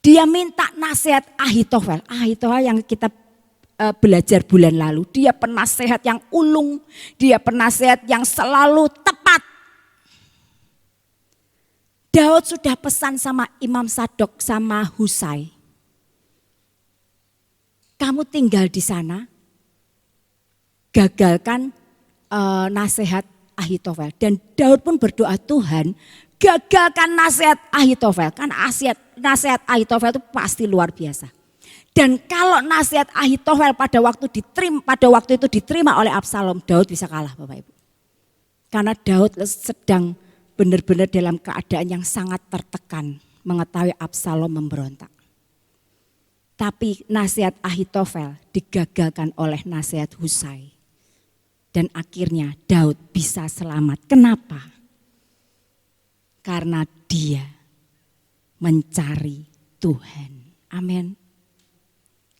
S3: dia minta nasihat Ahitofel. Ahitofel yang kita belajar bulan lalu. Dia penasehat yang ulung, dia penasehat yang selalu tepat. Daud sudah pesan sama Imam Sadok sama Husai. Kamu tinggal di sana, gagalkan nasihat Ahitofel. Dan Daud pun berdoa, Tuhan gagalkan nasihat Ahitofel. Kan nasihat Ahitofel itu pasti luar biasa. Dan kalau nasihat Ahitofel pada waktu itu diterima oleh Absalom, Daud bisa kalah Bapak Ibu. Karena Daud sedang benar-benar dalam keadaan yang sangat tertekan mengetahui Absalom memberontak. Tapi nasihat Ahitofel digagalkan oleh nasihat Husai. Dan akhirnya Daud bisa selamat. Kenapa? Karena dia mencari Tuhan. Amin.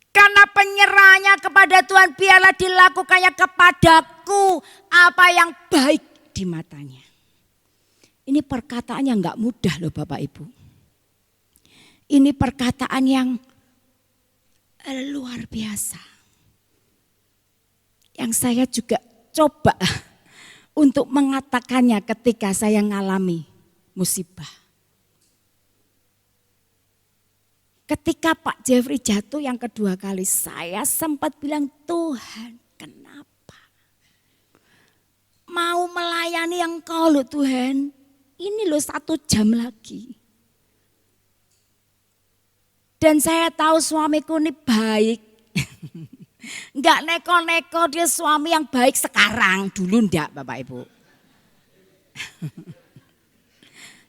S3: Karena penyerahannya kepada Tuhan, biarlah dilakukannya kepadaku apa yang baik di matanya. Ini perkataan yang gak mudah loh Bapak Ibu. Ini perkataan yang luar biasa. Yang saya juga coba untuk mengatakannya ketika saya mengalami musibah. Ketika Pak Jeffrey jatuh yang kedua kali, saya sempat bilang, Tuhan kenapa? Mau melayani Engkau loh Tuhan, ini loh 1 jam lagi. Dan saya tahu suamiku ini baik. Enggak neko-neko, dia suami yang baik sekarang. Dulu enggak Bapak Ibu.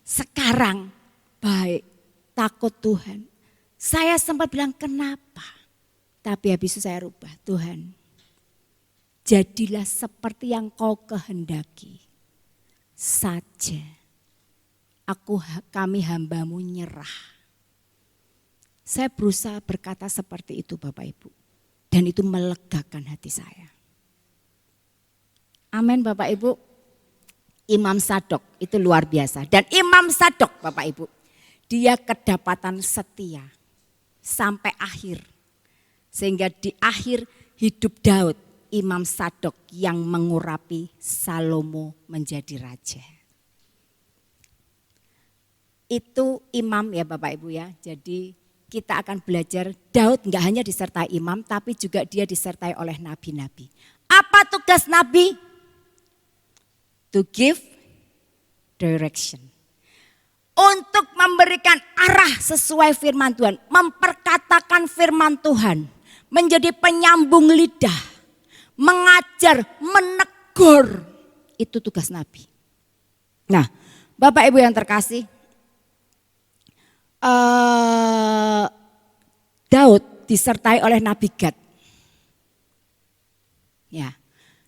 S3: Sekarang baik, takut Tuhan. Saya sempat bilang kenapa? Tapi habis itu saya rubah, Tuhan jadilah seperti yang Kau kehendaki saja. Kami hamba-Mu nyerah. Saya berusaha berkata seperti itu Bapak Ibu. Dan itu melegakan hati saya. Amin Bapak Ibu. Imam Sadok itu luar biasa. Dan Imam Sadok Bapak Ibu, dia kedapatan setia sampai akhir. Sehingga di akhir hidup Daud, Imam Sadok yang mengurapi Salomo menjadi raja. Itu imam ya Bapak Ibu ya. Jadi kita akan belajar Daud enggak hanya disertai imam, tapi juga dia disertai oleh nabi-nabi. Apa tugas nabi? To give direction. Untuk memberikan arah sesuai firman Tuhan. Memperkatakan firman Tuhan. Menjadi penyambung lidah. Mengajar, menegur. Itu tugas nabi. Nah, Bapak Ibu yang terkasih. Daud disertai oleh Nabi Gad. Ya,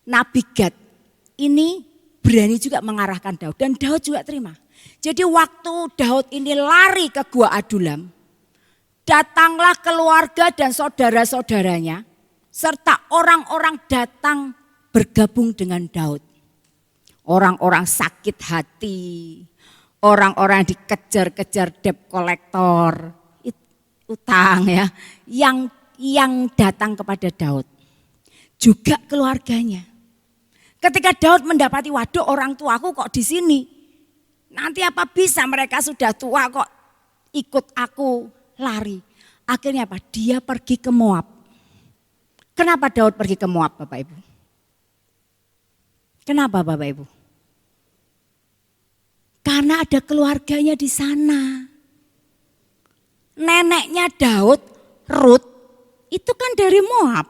S3: Nabi Gad ini berani juga mengarahkan Daud dan Daud juga terima. Jadi waktu Daud ini lari ke Gua Adulam, datanglah keluarga dan saudara-saudaranya serta orang-orang datang bergabung dengan Daud. Orang-orang sakit hati, orang-orang dikejar-kejar debt kolektor, utang ya, yang datang kepada Daud. Juga keluarganya. Ketika Daud mendapati, waduh orang tuaku kok di sini. Nanti apa bisa mereka sudah tua kok ikut aku lari. Akhirnya apa? Dia pergi ke Moab. Kenapa Daud pergi ke Moab Bapak Ibu? Kenapa Bapak Ibu? Karena ada keluarganya di sana. Neneknya Daud, Ruth, itu kan dari Moab.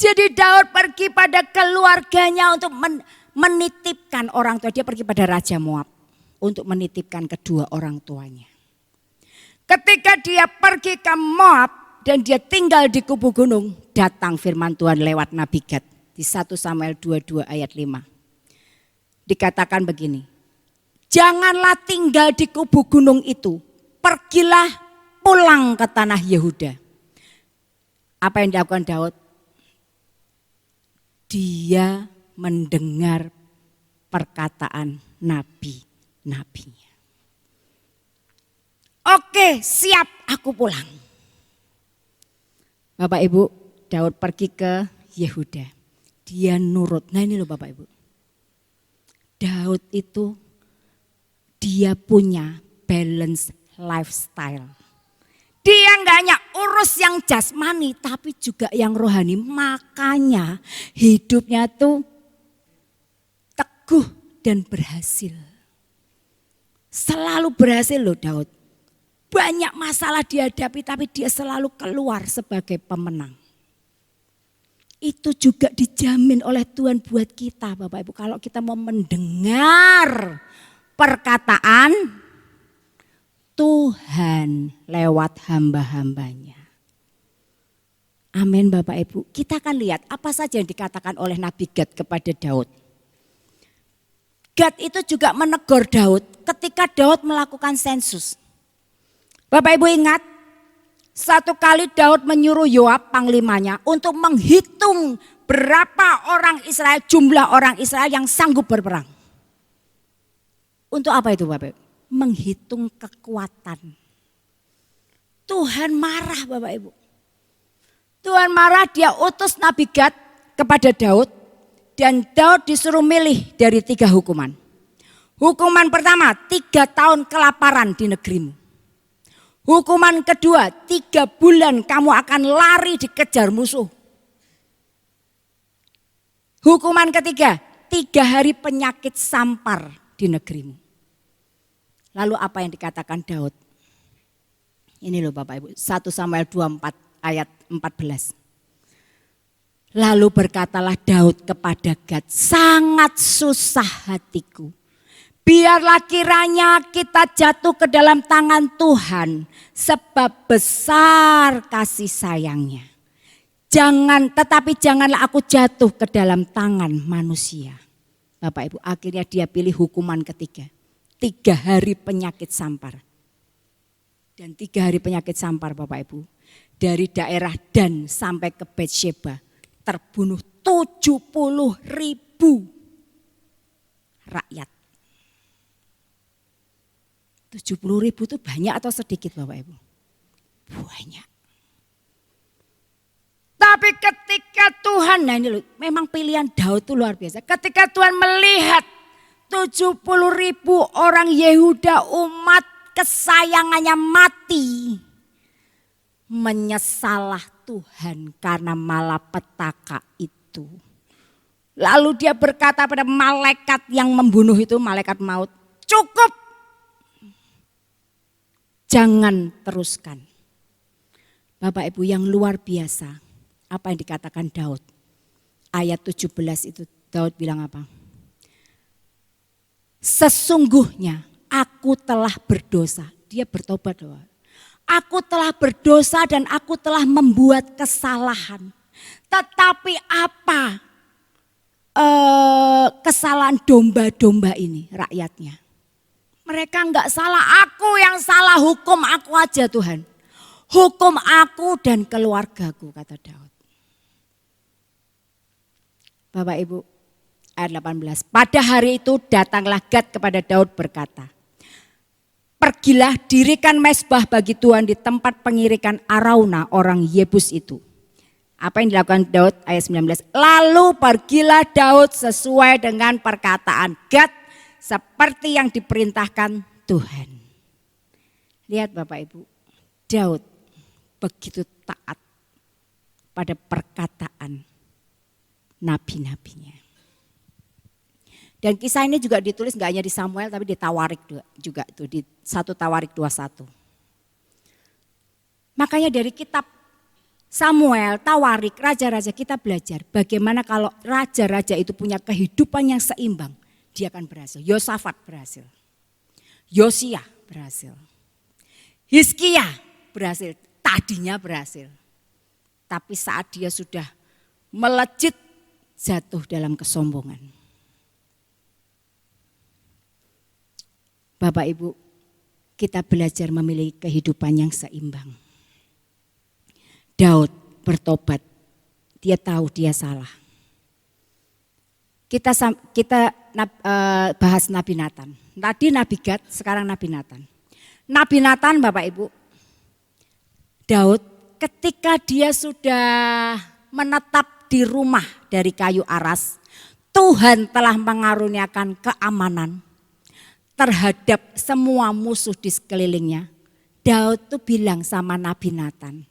S3: Jadi Daud pergi pada keluarganya untuk menitipkan orang tua. Dia pergi pada Raja Moab untuk menitipkan kedua orang tuanya. Ketika dia pergi ke Moab dan dia tinggal di kubu gunung, datang firman Tuhan lewat Nabi Gad di 1 Samuel 22 ayat 5. Dikatakan begini, janganlah tinggal di kubu gunung itu, pergilah pulang ke tanah Yehuda. Apa yang dilakukan Daud? Dia mendengar perkataan nabi-nabinya. Oke, siap, aku pulang. Bapak Ibu, Daud pergi ke Yehuda. Dia nurut. Nah ini loh Bapak Ibu. Daud itu dia punya balance lifestyle. Dia enggak hanya urus yang jasmani tapi juga yang rohani. Makanya hidupnya tuh teguh dan berhasil. Selalu berhasil loh Daud. Banyak masalah dihadapi tapi dia selalu keluar sebagai pemenang. Itu juga dijamin oleh Tuhan buat kita Bapak Ibu. Kalau kita mau mendengar perkataan Tuhan lewat hamba-hambanya. Amin Bapak Ibu. Kita akan lihat apa saja yang dikatakan oleh Nabi Gad kepada Daud. Gad itu juga menegur Daud ketika Daud melakukan sensus. Bapak Ibu ingat, satu kali Daud menyuruh Yoab panglimanya untuk menghitung berapa orang Israel, jumlah orang Israel yang sanggup berperang. Untuk apa itu Bapak Ibu? Menghitung kekuatan. Tuhan marah Bapak Ibu. Tuhan marah, dia utus Nabi Gad kepada Daud. Dan Daud disuruh milih dari 3 hukuman. Hukuman pertama, 3 tahun kelaparan di negerimu. Hukuman kedua, 3 bulan kamu akan lari dikejar musuh. Hukuman ketiga, 3 hari penyakit sampar di negerimu. Lalu apa yang dikatakan Daud? Ini loh Bapak Ibu, 1 Samuel 24 ayat 14. Lalu berkatalah Daud kepada Gad, sangat susah hatiku. Biarlah kiranya kita jatuh ke dalam tangan Tuhan sebab besar kasih sayangnya. Tetapi janganlah aku jatuh ke dalam tangan manusia. Bapak Ibu, akhirnya dia pilih hukuman ketiga. 3 hari penyakit sampar. Dan 3 hari penyakit sampar Bapak Ibu. Dari daerah Dan sampai ke Betsheba terbunuh 70.000 rakyat. 70.000 itu banyak atau sedikit Bapak Ibu? Banyak. Tapi ketika Tuhan, nah ini loh, memang pilihan Daud itu luar biasa. Ketika Tuhan melihat 70.000 orang Yehuda umat kesayangannya mati. Menyesalah Tuhan karena malapetaka itu. Lalu dia berkata pada malaikat yang membunuh itu, malaikat maut, cukup. Jangan teruskan. Bapak Ibu yang luar biasa, apa yang dikatakan Daud. Ayat 17 itu Daud bilang apa? Sesungguhnya aku telah berdosa. Dia bertobat loh. Aku telah berdosa dan aku telah membuat kesalahan. Tetapi apa kesalahan domba-domba ini rakyatnya? Mereka enggak salah, aku yang salah, hukum aku aja Tuhan. Hukum aku dan keluargaku kata Daud. Bapak Ibu, ayat 18. Pada hari itu datanglah Gad kepada Daud berkata, pergilah dirikan mezbah bagi Tuhan di tempat pengirikan Arauna orang Yebus itu. Apa yang dilakukan Daud? Ayat 19. Lalu pergilah Daud sesuai dengan perkataan Gad seperti yang diperintahkan Tuhan. Lihat Bapak Ibu, Daud begitu taat pada perkataan nabi-nabinya. Dan kisah ini juga ditulis gak hanya di Samuel tapi di Tawarik juga tuh, di 1 Tawarik 21. Makanya dari kitab Samuel, Tawarik, raja-raja, kita belajar bagaimana kalau raja-raja itu punya kehidupan yang seimbang, dia akan berhasil. Yosafat berhasil, Yosia berhasil, Hizkia berhasil, tadinya berhasil. Tapi saat dia sudah melejit, jatuh dalam kesombongan. Bapak Ibu, kita belajar memiliki kehidupan yang seimbang. Daud bertobat, dia tahu dia salah. Kita bahas Nabi Nathan. Tadi Nabi Gad, sekarang Nabi Nathan. Nabi Nathan Bapak Ibu, Daud ketika dia sudah menetap di rumah dari kayu aras, Tuhan telah mengaruniakan keamanan terhadap semua musuh di sekelilingnya. Daud tuh bilang sama Nabi Nathan,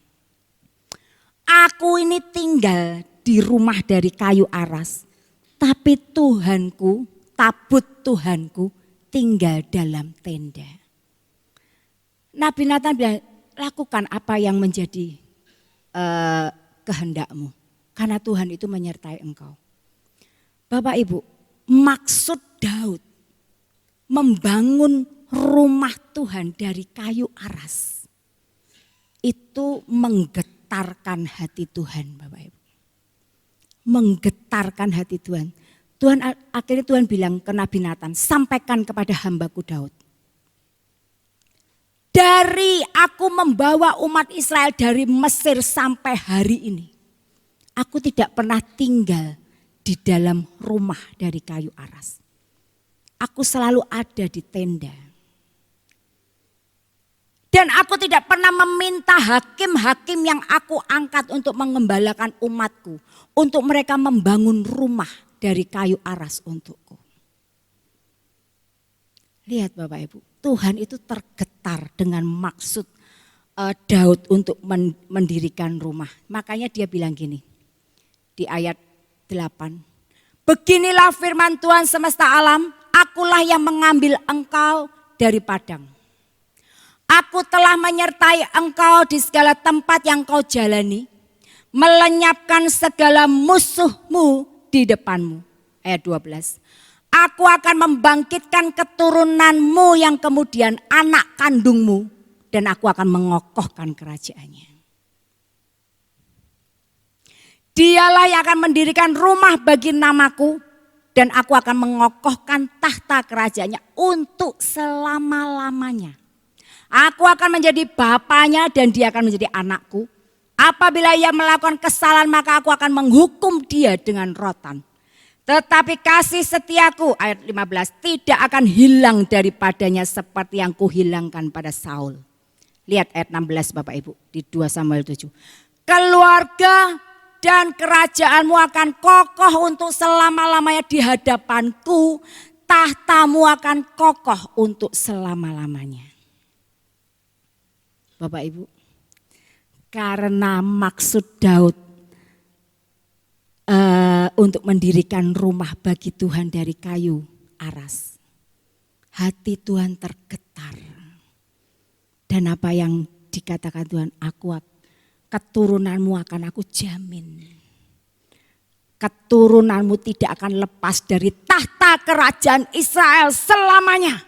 S3: aku ini tinggal di rumah dari kayu aras, tapi Tuhanku, tabut Tuhanku tinggal dalam tenda. Nabi Nathan bilang, lakukan apa yang menjadi kehendakmu, karena Tuhan itu menyertai engkau. Bapak Ibu, maksud Daud membangun rumah Tuhan dari kayu aras itu menggetarkan hati Tuhan, Bapak Ibu. Menggetarkan hati Tuhan. Akhirnya Tuhan bilang ke Nabi Nathan, sampaikan kepada hambaku Daud. Dari aku membawa umat Israel dari Mesir sampai hari ini, aku tidak pernah tinggal di dalam rumah dari kayu aras. Aku selalu ada di tenda. Dan aku tidak pernah meminta hakim-hakim yang aku angkat untuk mengembalakan umatku, untuk mereka membangun rumah dari kayu aras untukku. Lihat Bapak Ibu, Tuhan itu tergetar dengan maksud Daud untuk mendirikan rumah. Makanya dia bilang gini di ayat 8. Beginilah firman Tuhan semesta alam, akulah yang mengambil engkau dari padang. Aku telah menyertai engkau di segala tempat yang kau jalani, melenyapkan segala musuhmu di depanmu. Ayat 12. Aku akan membangkitkan keturunanmu yang kemudian anak kandungmu, dan aku akan mengokohkan kerajaannya. Dialah yang akan mendirikan rumah bagi namaku, dan aku akan mengokohkan tahta kerajaannya untuk selama-lamanya. Aku akan menjadi bapaknya dan dia akan menjadi anakku. Apabila ia melakukan kesalahan maka aku akan menghukum dia dengan rotan. Tetapi kasih setiaku, ayat 15, tidak akan hilang daripadanya seperti yang kuhilangkan pada Saul. Lihat ayat 16 Bapak Ibu di 2 Samuel 7. Keluarga dan kerajaanmu akan kokoh untuk selama-lamanya di hadapanku. Tahtamu akan kokoh untuk selama-lamanya. Bapak Ibu, karena maksud Daud untuk mendirikan rumah bagi Tuhan dari kayu aras, hati Tuhan tergetar. Dan apa yang dikatakan Tuhan, keturunanmu akan aku jamin. Keturunanmu tidak akan lepas dari tahta kerajaan Israel selamanya.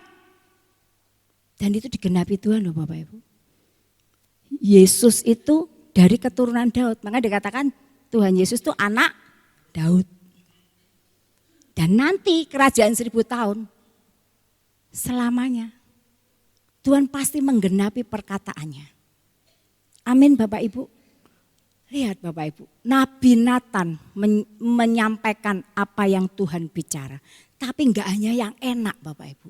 S3: Dan itu digenapi Tuhan loh Bapak Ibu. Yesus itu dari keturunan Daud. Makanya dikatakan Tuhan Yesus itu anak Daud. Dan nanti kerajaan 1000 tahun selamanya. Tuhan pasti menggenapi perkataannya. Amin Bapak Ibu. Lihat Bapak Ibu, Nabi Nathan menyampaikan apa yang Tuhan bicara. Tapi enggak hanya yang enak Bapak Ibu.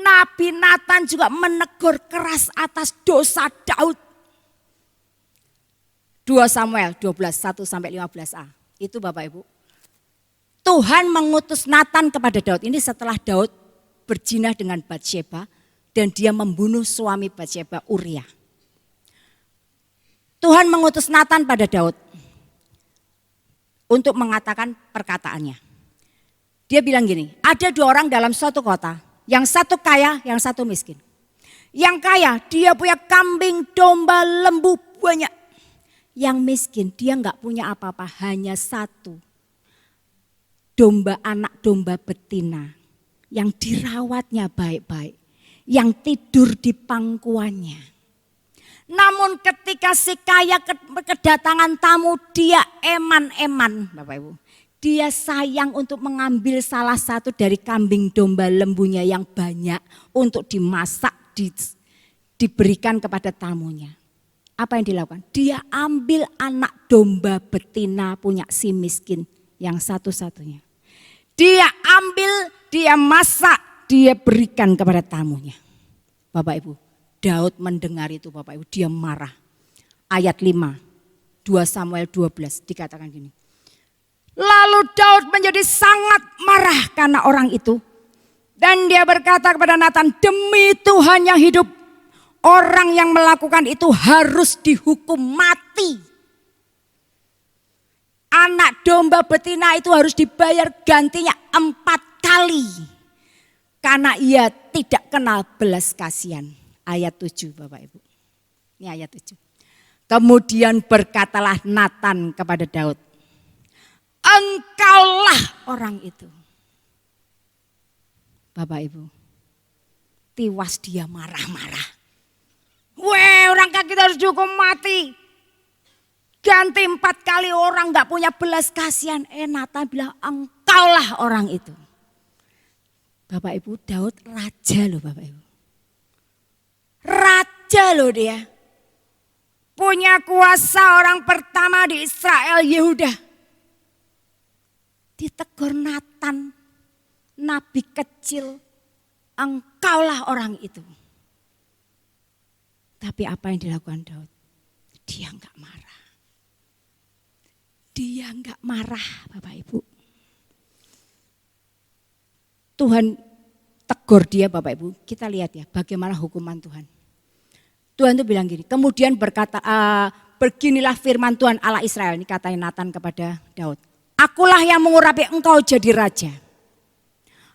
S3: Nabi Nathan juga menegur keras atas dosa Daud. 2 Samuel 12, 1-15a. Itu Bapak Ibu. Tuhan mengutus Nathan kepada Daud. Ini setelah Daud berzina dengan Batsheba dan dia membunuh suami Batsheba, Uria. Tuhan mengutus Nathan pada Daud untuk mengatakan perkataannya. Dia bilang gini, ada 2 orang dalam suatu kota, yang satu kaya, yang satu miskin. Yang kaya dia punya kambing, domba, lembu banyak. yang miskin, dia nggak punya apa-apa, hanya satu. Anak domba betina yang dirawatnya baik-baik, yang tidur di pangkuannya. Namun ketika si kaya kedatangan tamu, dia eman-eman, Bapak Ibu. Dia sayang untuk mengambil salah satu dari kambing domba lembunya yang banyak untuk dimasak, diberikan kepada tamunya. Apa yang dilakukan? Dia ambil anak domba betina punya si miskin yang satu-satunya. Dia ambil, dia masak, dia berikan kepada tamunya. Bapak Ibu, Daud mendengar itu Bapak Ibu, dia marah. Ayat 5, 2 Samuel 12 dikatakan gini. Lalu Daud menjadi sangat marah karena orang itu. Dan dia berkata kepada Nathan, demi Tuhan yang hidup, orang yang melakukan itu harus dihukum mati. Anak domba betina itu harus dibayar gantinya 4 kali. Karena ia tidak kenal belas kasihan. Ayat 7 Bapak Ibu. Ini ayat 7. Kemudian berkatalah Nathan kepada Daud, engkaulah orang itu. Bapak Ibu, tiwas dia marah-marah. Weh, orang kita harus dihukum mati. Ganti 4 kali, orang gak punya belas kasihan. Nathan bilang engkaulah orang itu. Bapak Ibu, Daud raja loh Bapak Ibu. Raja loh dia. Punya kuasa, orang pertama di Israel, Yehuda. Ditegur Nathan, nabi kecil, engkaulah orang itu. Tapi apa yang dilakukan Daud? Dia enggak marah. Dia enggak marah Bapak Ibu. Tuhan tegur dia Bapak Ibu. Kita lihat ya bagaimana hukuman Tuhan. Tuhan itu bilang gini, kemudian berkata, beginilah firman Tuhan Allah Israel. Ini katanya Nathan kepada Daud. Akulah yang mengurapi engkau jadi raja.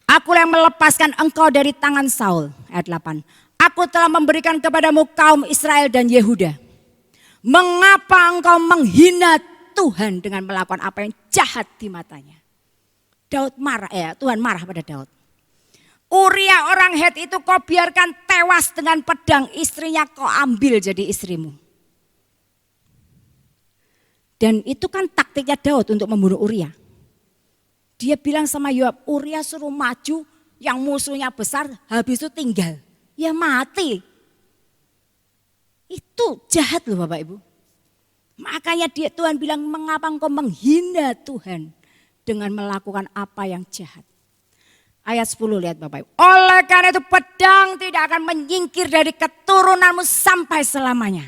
S3: Akulah yang melepaskan engkau dari tangan Saul. Ayat 8. Aku telah memberikan kepadamu kaum Israel dan Yehuda. Mengapa engkau menghina Tuhan dengan melakukan apa yang jahat di matanya? Daud marah, Tuhan marah pada Daud. Uria orang Het itu kau biarkan tewas dengan pedang, istrinya kau ambil jadi istrimu. Dan itu kan taktiknya Daud untuk membunuh Uria. Dia bilang sama Yoab, Uria suruh maju, yang musuhnya besar, habis itu tinggal. Ya mati. Itu jahat loh Bapak Ibu. Makanya Tuhan bilang, mengapa engkau menghina Tuhan dengan melakukan apa yang jahat. Ayat 10 lihat Bapak Ibu. Oleh karena itu pedang tidak akan menyingkir dari keturunanmu sampai selamanya.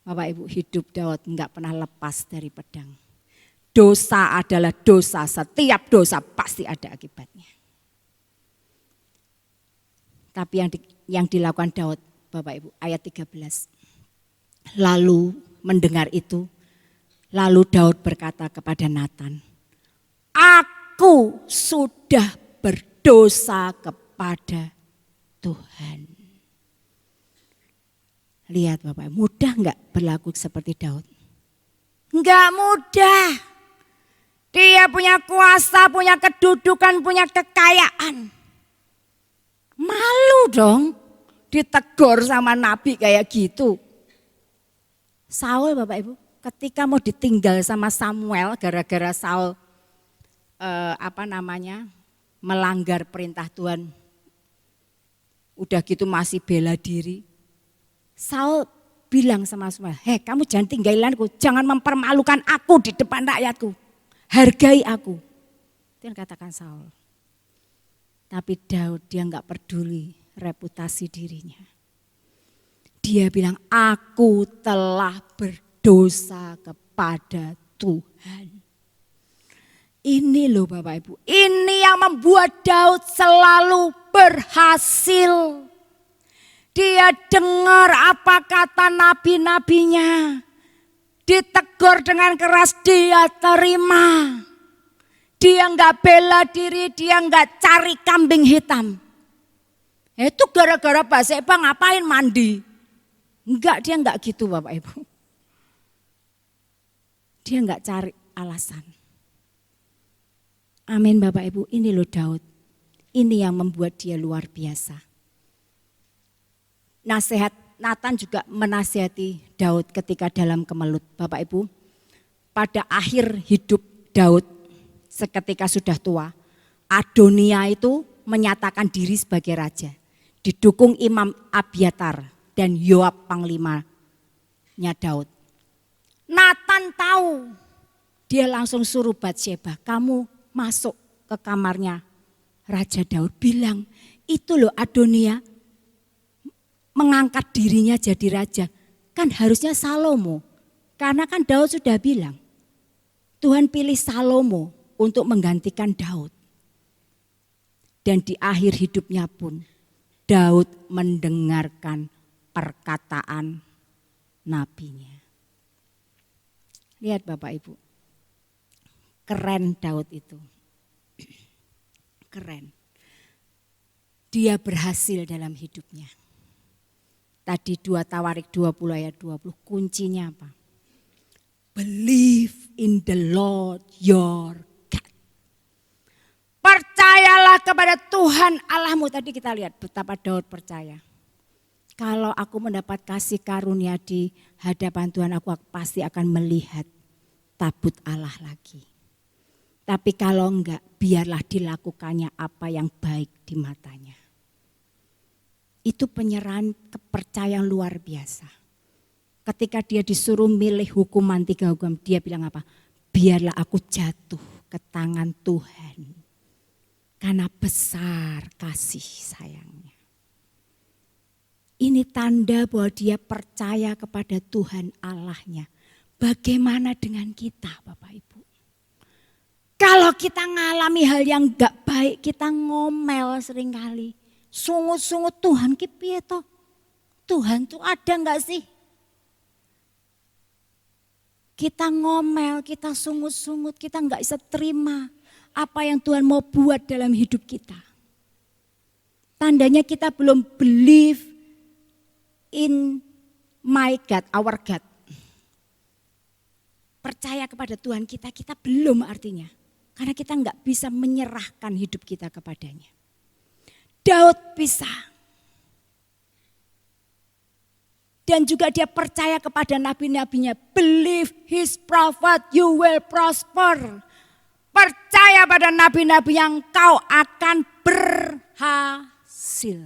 S3: Bapak Ibu, hidup Daud enggak pernah lepas dari pedang. Dosa adalah dosa, setiap dosa pasti ada akibatnya. Tapi yang dilakukan Daud, Bapak Ibu, ayat 13. Lalu mendengar itu, lalu Daud berkata kepada Nathan, aku sudah berdosa kepada Tuhan. Lihat Bapak, mudah enggak berlaku seperti Daud? Enggak mudah. Dia punya kuasa, punya kedudukan, punya kekayaan. Malu dong ditegur sama nabi kayak gitu. Saul Bapak Ibu, ketika mau ditinggal sama Samuel gara-gara Saul melanggar perintah Tuhan. Udah gitu masih bela diri. Saul bilang sama Samuel, hei kamu jangan tinggalin aku, jangan mempermalukan aku di depan rakyatku. Hargai aku. Itu yang katakan Saul. Tapi Daud dia enggak peduli reputasi dirinya. Dia bilang, aku telah berdosa kepada Tuhan. Ini loh Bapak Ibu, ini yang membuat Daud selalu berhasil. Dia dengar apa kata nabi-nabinya. Ditegur dengan keras, dia terima. Dia enggak bela diri, dia enggak cari kambing hitam. Itu gara-gara Batseba ngapain mandi? Enggak, dia enggak gitu Bapak Ibu. Dia enggak cari alasan. Amin Bapak Ibu, ini loh Daud. Ini yang membuat dia luar biasa. Nasihat Nathan juga menasihati Daud ketika dalam kemelut. Bapak Ibu, pada akhir hidup Daud seketika sudah tua, Adonia itu menyatakan diri sebagai raja. Didukung Imam Abiatar dan Yoab panglimanya Daud. Nathan tahu, dia langsung suruh Batsyeba, kamu masuk ke kamarnya Raja Daud, bilang itu loh Adonia mengangkat dirinya jadi raja. Kan harusnya Salomo, karena kan Daud sudah bilang Tuhan pilih Salomo untuk menggantikan Daud. Dan di akhir hidupnya pun Daud mendengarkan perkataan nabinya. Lihat Bapak Ibu, keren Daud itu. Keren. Dia berhasil dalam hidupnya. Tadi 2 Tawarik 20 ayat 20, kuncinya apa? Believe in the Lord your God. Percayalah kepada Tuhan Allahmu. Tadi kita lihat betapa Daud percaya. Kalau aku mendapat kasih karunia di hadapan Tuhan, aku pasti akan melihat tabut Allah lagi. Tapi kalau enggak, biarlah dilakukannya apa yang baik di matanya. Itu penyerahan kepercayaan luar biasa. Ketika dia disuruh milih hukuman 3 hukuman, dia bilang apa? Biarlah aku jatuh ke tangan Tuhan. Karena besar kasih sayangnya. Ini tanda bahwa dia percaya kepada Tuhan Allahnya. Bagaimana dengan kita Bapak Ibu? Kalau kita ngalami hal yang gak baik, kita ngomel seringkali. Sungut-sungut Tuhan ki piye toh? Tuhan tuh ada gak sih? Kita ngomel, kita sungut-sungut, kita gak bisa terima apa yang Tuhan mau buat dalam hidup kita. Tandanya kita belum believe in my God, our God. Percaya kepada Tuhan kita belum artinya. Karena kita enggak bisa menyerahkan hidup kita kepadanya. Daud bisa. Dan juga dia percaya kepada nabi-nabinya. Believe his prophet, you will prosper. Percaya pada nabi-nabi yang kau akan berhasil.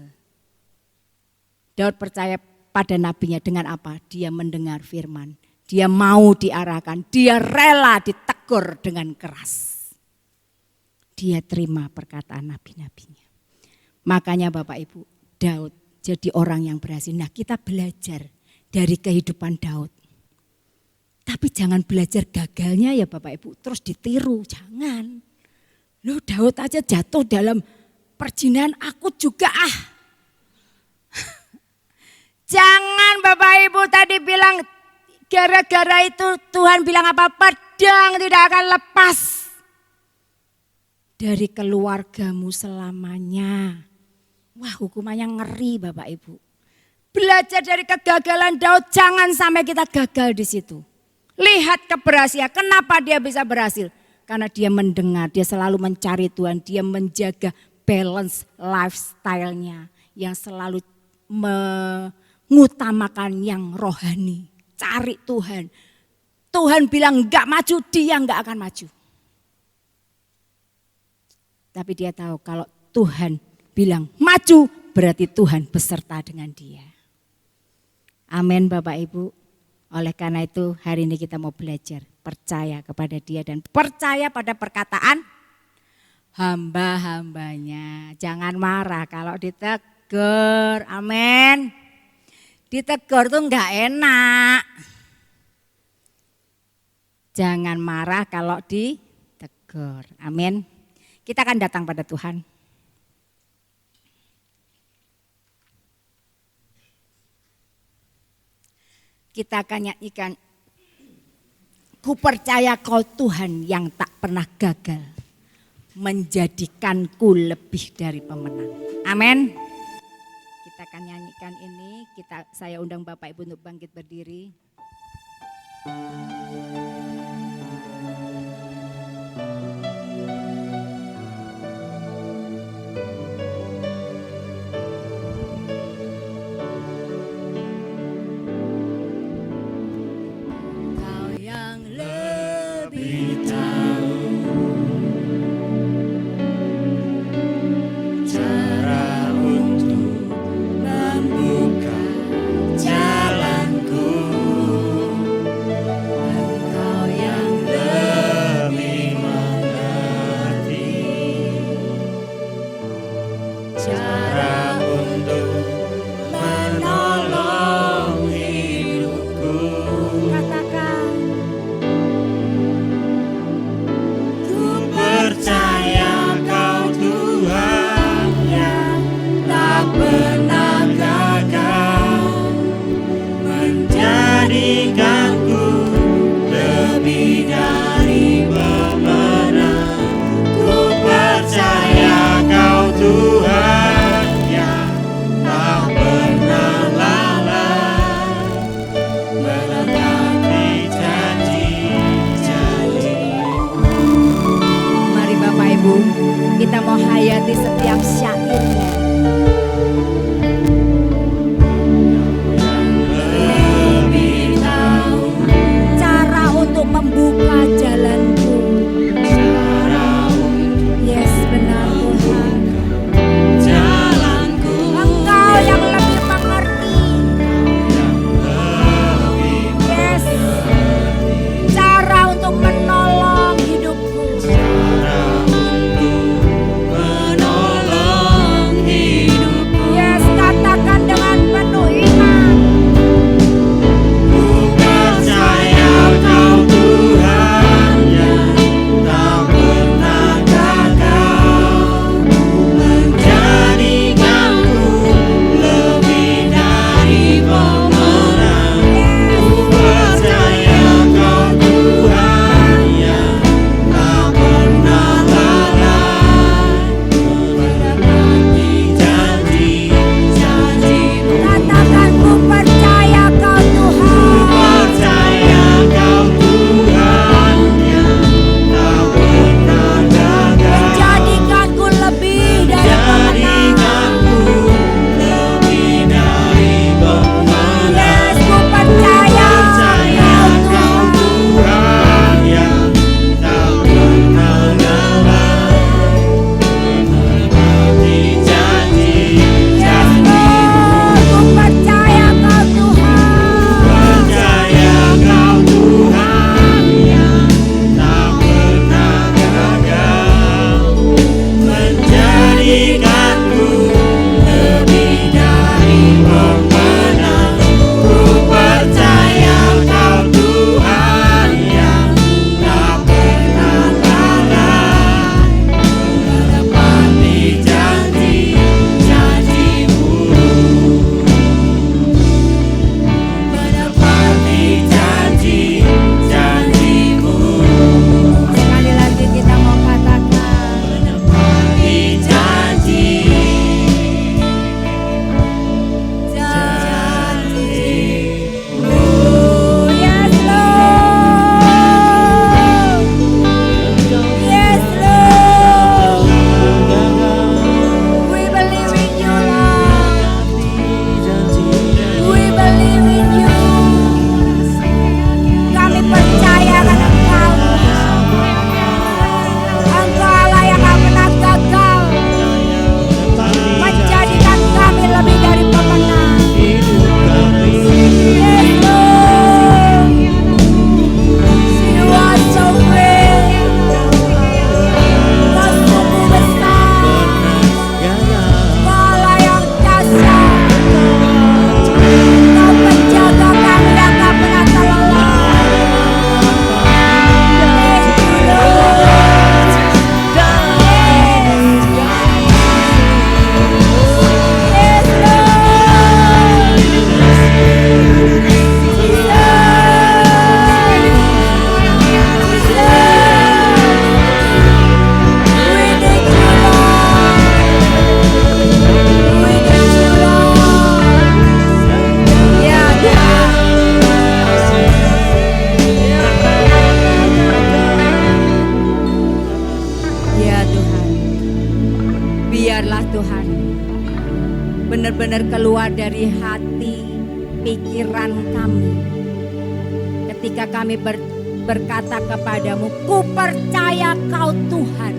S3: Daud percaya pada nabinya dengan apa? Dia mendengar firman. Dia mau diarahkan. Dia rela ditegur dengan keras. Dia terima perkataan nabi-nabinya. Makanya Bapak Ibu, Daud jadi orang yang berhasil. Nah kita belajar dari kehidupan Daud. Tapi jangan belajar gagalnya ya Bapak Ibu, terus ditiru, jangan. Loh Daud aja jatuh dalam perjinahan, aku juga Jangan Bapak Ibu tadi bilang, gara-gara itu Tuhan bilang apa? Pedang tidak akan lepas dari keluargamu selamanya. Wah hukumannya ngeri Bapak Ibu. Belajar dari kegagalan Daud, jangan sampai kita gagal di situ. Lihat keberhasilan, kenapa dia bisa berhasil? Karena dia mendengar, dia selalu mencari Tuhan, dia menjaga balance lifestyle-nya yang selalu mengutamakan yang rohani. Cari Tuhan. Tuhan bilang enggak maju, dia enggak akan maju. Tapi dia tahu kalau Tuhan bilang maju, berarti Tuhan beserta dengan dia. Amin Bapak Ibu. Oleh karena itu hari ini kita mau belajar percaya kepada dia dan percaya pada perkataan hamba-hambanya. Jangan marah kalau ditegur, amin. Ditegur tuh enggak enak. Jangan marah kalau ditegur, amin. Kita akan datang pada Tuhan. Kita akan nyanyikan, ku percaya kau Tuhan yang tak pernah gagal, menjadikanku lebih dari pemenang. Amin. Kita akan nyanyikan ini, saya undang Bapak Ibu untuk bangkit berdiri. Ibu, kita mau hayati setiap syairnya. Lebih tahu cara untuk membuka jalanku. Yes, benar Tuhan. Engkau yang lebih mengerti. Yes, cara untuk menolong hidupku. Yes, katakan dengan penuh iman. Katakan ku percaya kau Tuhan. Menjadikanku lebih dari pemenang. Yes, ku percaya kau Tuhan. Yes, Lord, ku percaya kau Tuhan. Sekali lagi kita mau katakan janjimu. Yes, Lord. Yes, Lord. We believe in you, Lord. We believe in you. Kami percaya pada Engkau. Engkau Allah yang tak pernah gagal, menjadikan kami lebih dari pemenang. Yes, Lord. You are so great. Kau sungguh besar. Kau Allah yang dahsyat. Kau penjaga kami yang tak pernah terlelah. Thank you, Lord. Yes, ya Tuhan, biarlah Tuhan benar-benar keluar dari hati pikiran kami ketika kami berkata kepadamu, ku percaya kau Tuhan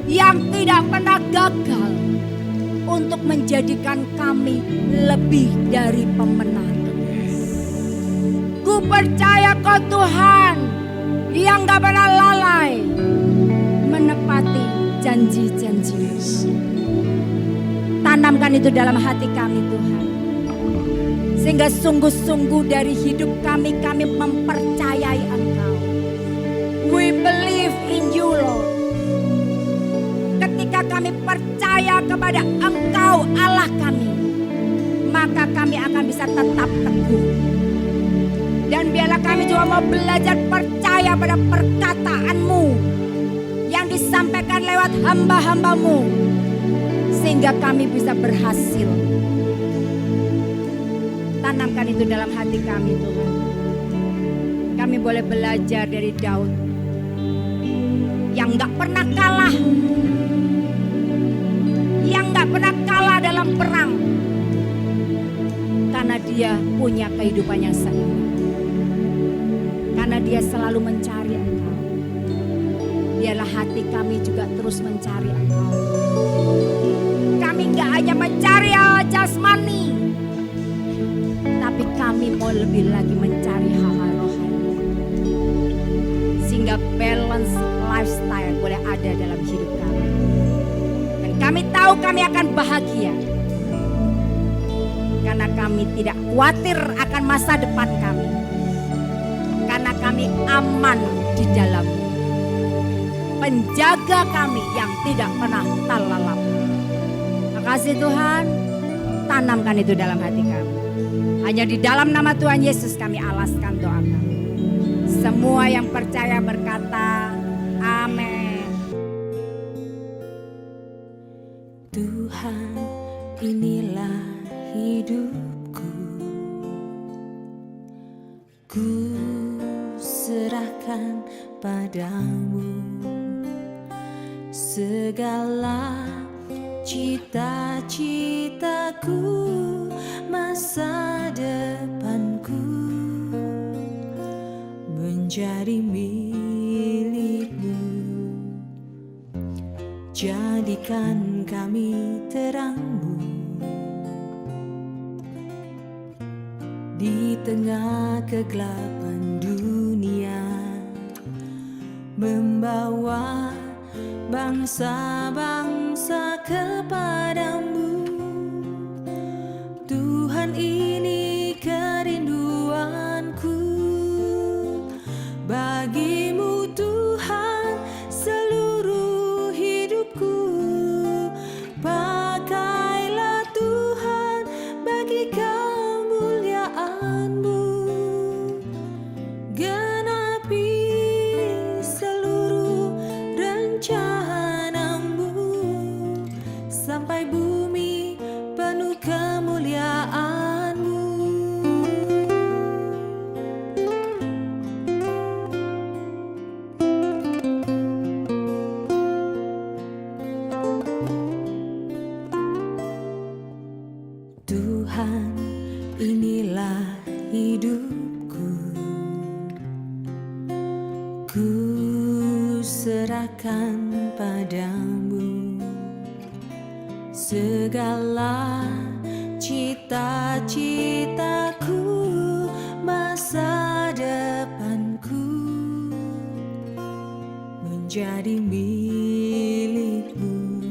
S3: yang tidak pernah gagal untuk menjadikan kami lebih dari pemenang. Ku percaya kau Tuhan yang gak pernah lalai menepati janji-janji. Tanamkan itu dalam hati kami Tuhan, sehingga sungguh-sungguh dari hidup kami mempercayai Engkau. We believe in you, Lord. Ketika kami percaya kepada Engkau Allah kami, maka kami akan bisa tetap teguh. Dan biarlah kami juga mau belajar percaya pada perkataan-Mu yang disampaikan lewat hamba-hamba-Mu, sehingga kami bisa berhasil. Tanamkan itu dalam hati kami Tuhan. Kami boleh belajar dari Daud yang yang gak pernah kalah, yang gak pernah kalah dalam perang, karena dia punya kehidupan yang seimbang, karena dia selalu mencari Engkau. Biarlah hati kami juga terus mencari Engkau. Kami gak hanya mencari jasmani, tapi kami mau lebih lagi mencari hal-hal rohani, sehingga balance lifestyle boleh ada dalam hidup kami. Dan kami tahu kami akan bahagia, karena kami tidak khawatir akan masa depan kami, karena kami aman di dalam penjaga kami yang tidak pernah terlelap. Makasih Tuhan, tanamkan itu dalam hati kami. Hanya di dalam nama Tuhan Yesus kami alaskan doa kami. Semua yang percaya berkata, amin.
S4: Tuhan, inilah hidupku. Ku serahkan padamu segala cita-citaku, masa depanku menjadi milikmu. Jadikan kami terangmu di tengah kegelapan dunia, membawa bangsa-bangsa kepadamu. Tuhan, ini kerinduanku bagimu Tuhan, seluruh hidupku. Pakailah Tuhan bagi kemuliaan-Mu, genapi seluruh rencana-Mu, sampai bumi penuh kemuliaan-Mu. Tuhan, inilah hidupku. Ku serahkan padamu segala cita-citaku, masa depanku menjadi milikmu.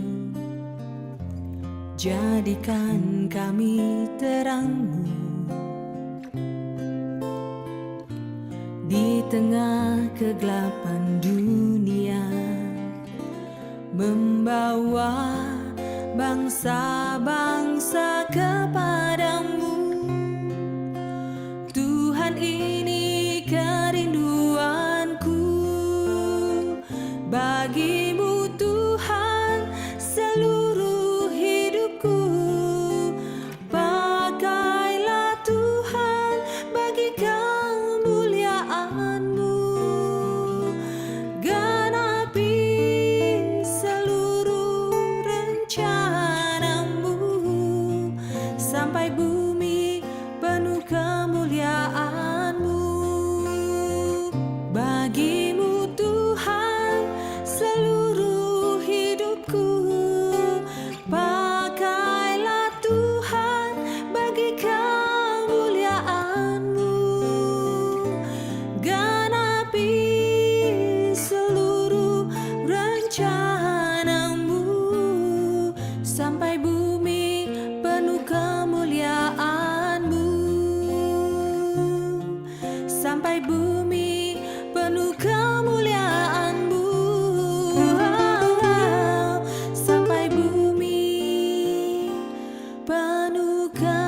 S4: Jadikan kami terangmu di tengah kegelapan dunia, membawa bangsa-bangsa kepadamu. Tuhan, ini kerinduanku bagimu Tuhan, seluruh hidupku. Pakailah Tuhan bagi kemuliaan-Mu, genapi seluruh rencana-Mu, sampai bumi penuh kemuliaan-Mu. Bagimu Tuhan, seluruh hidupku. Pakailah Tuhan bagi kemuliaan-Mu, genapi seluruh rencana-Mu, sampai bumi penuh kemuliaan-Mu, sampai bumi penuh kemuliaan-Mu, sampai bumi penuh kemuliaan-Mu.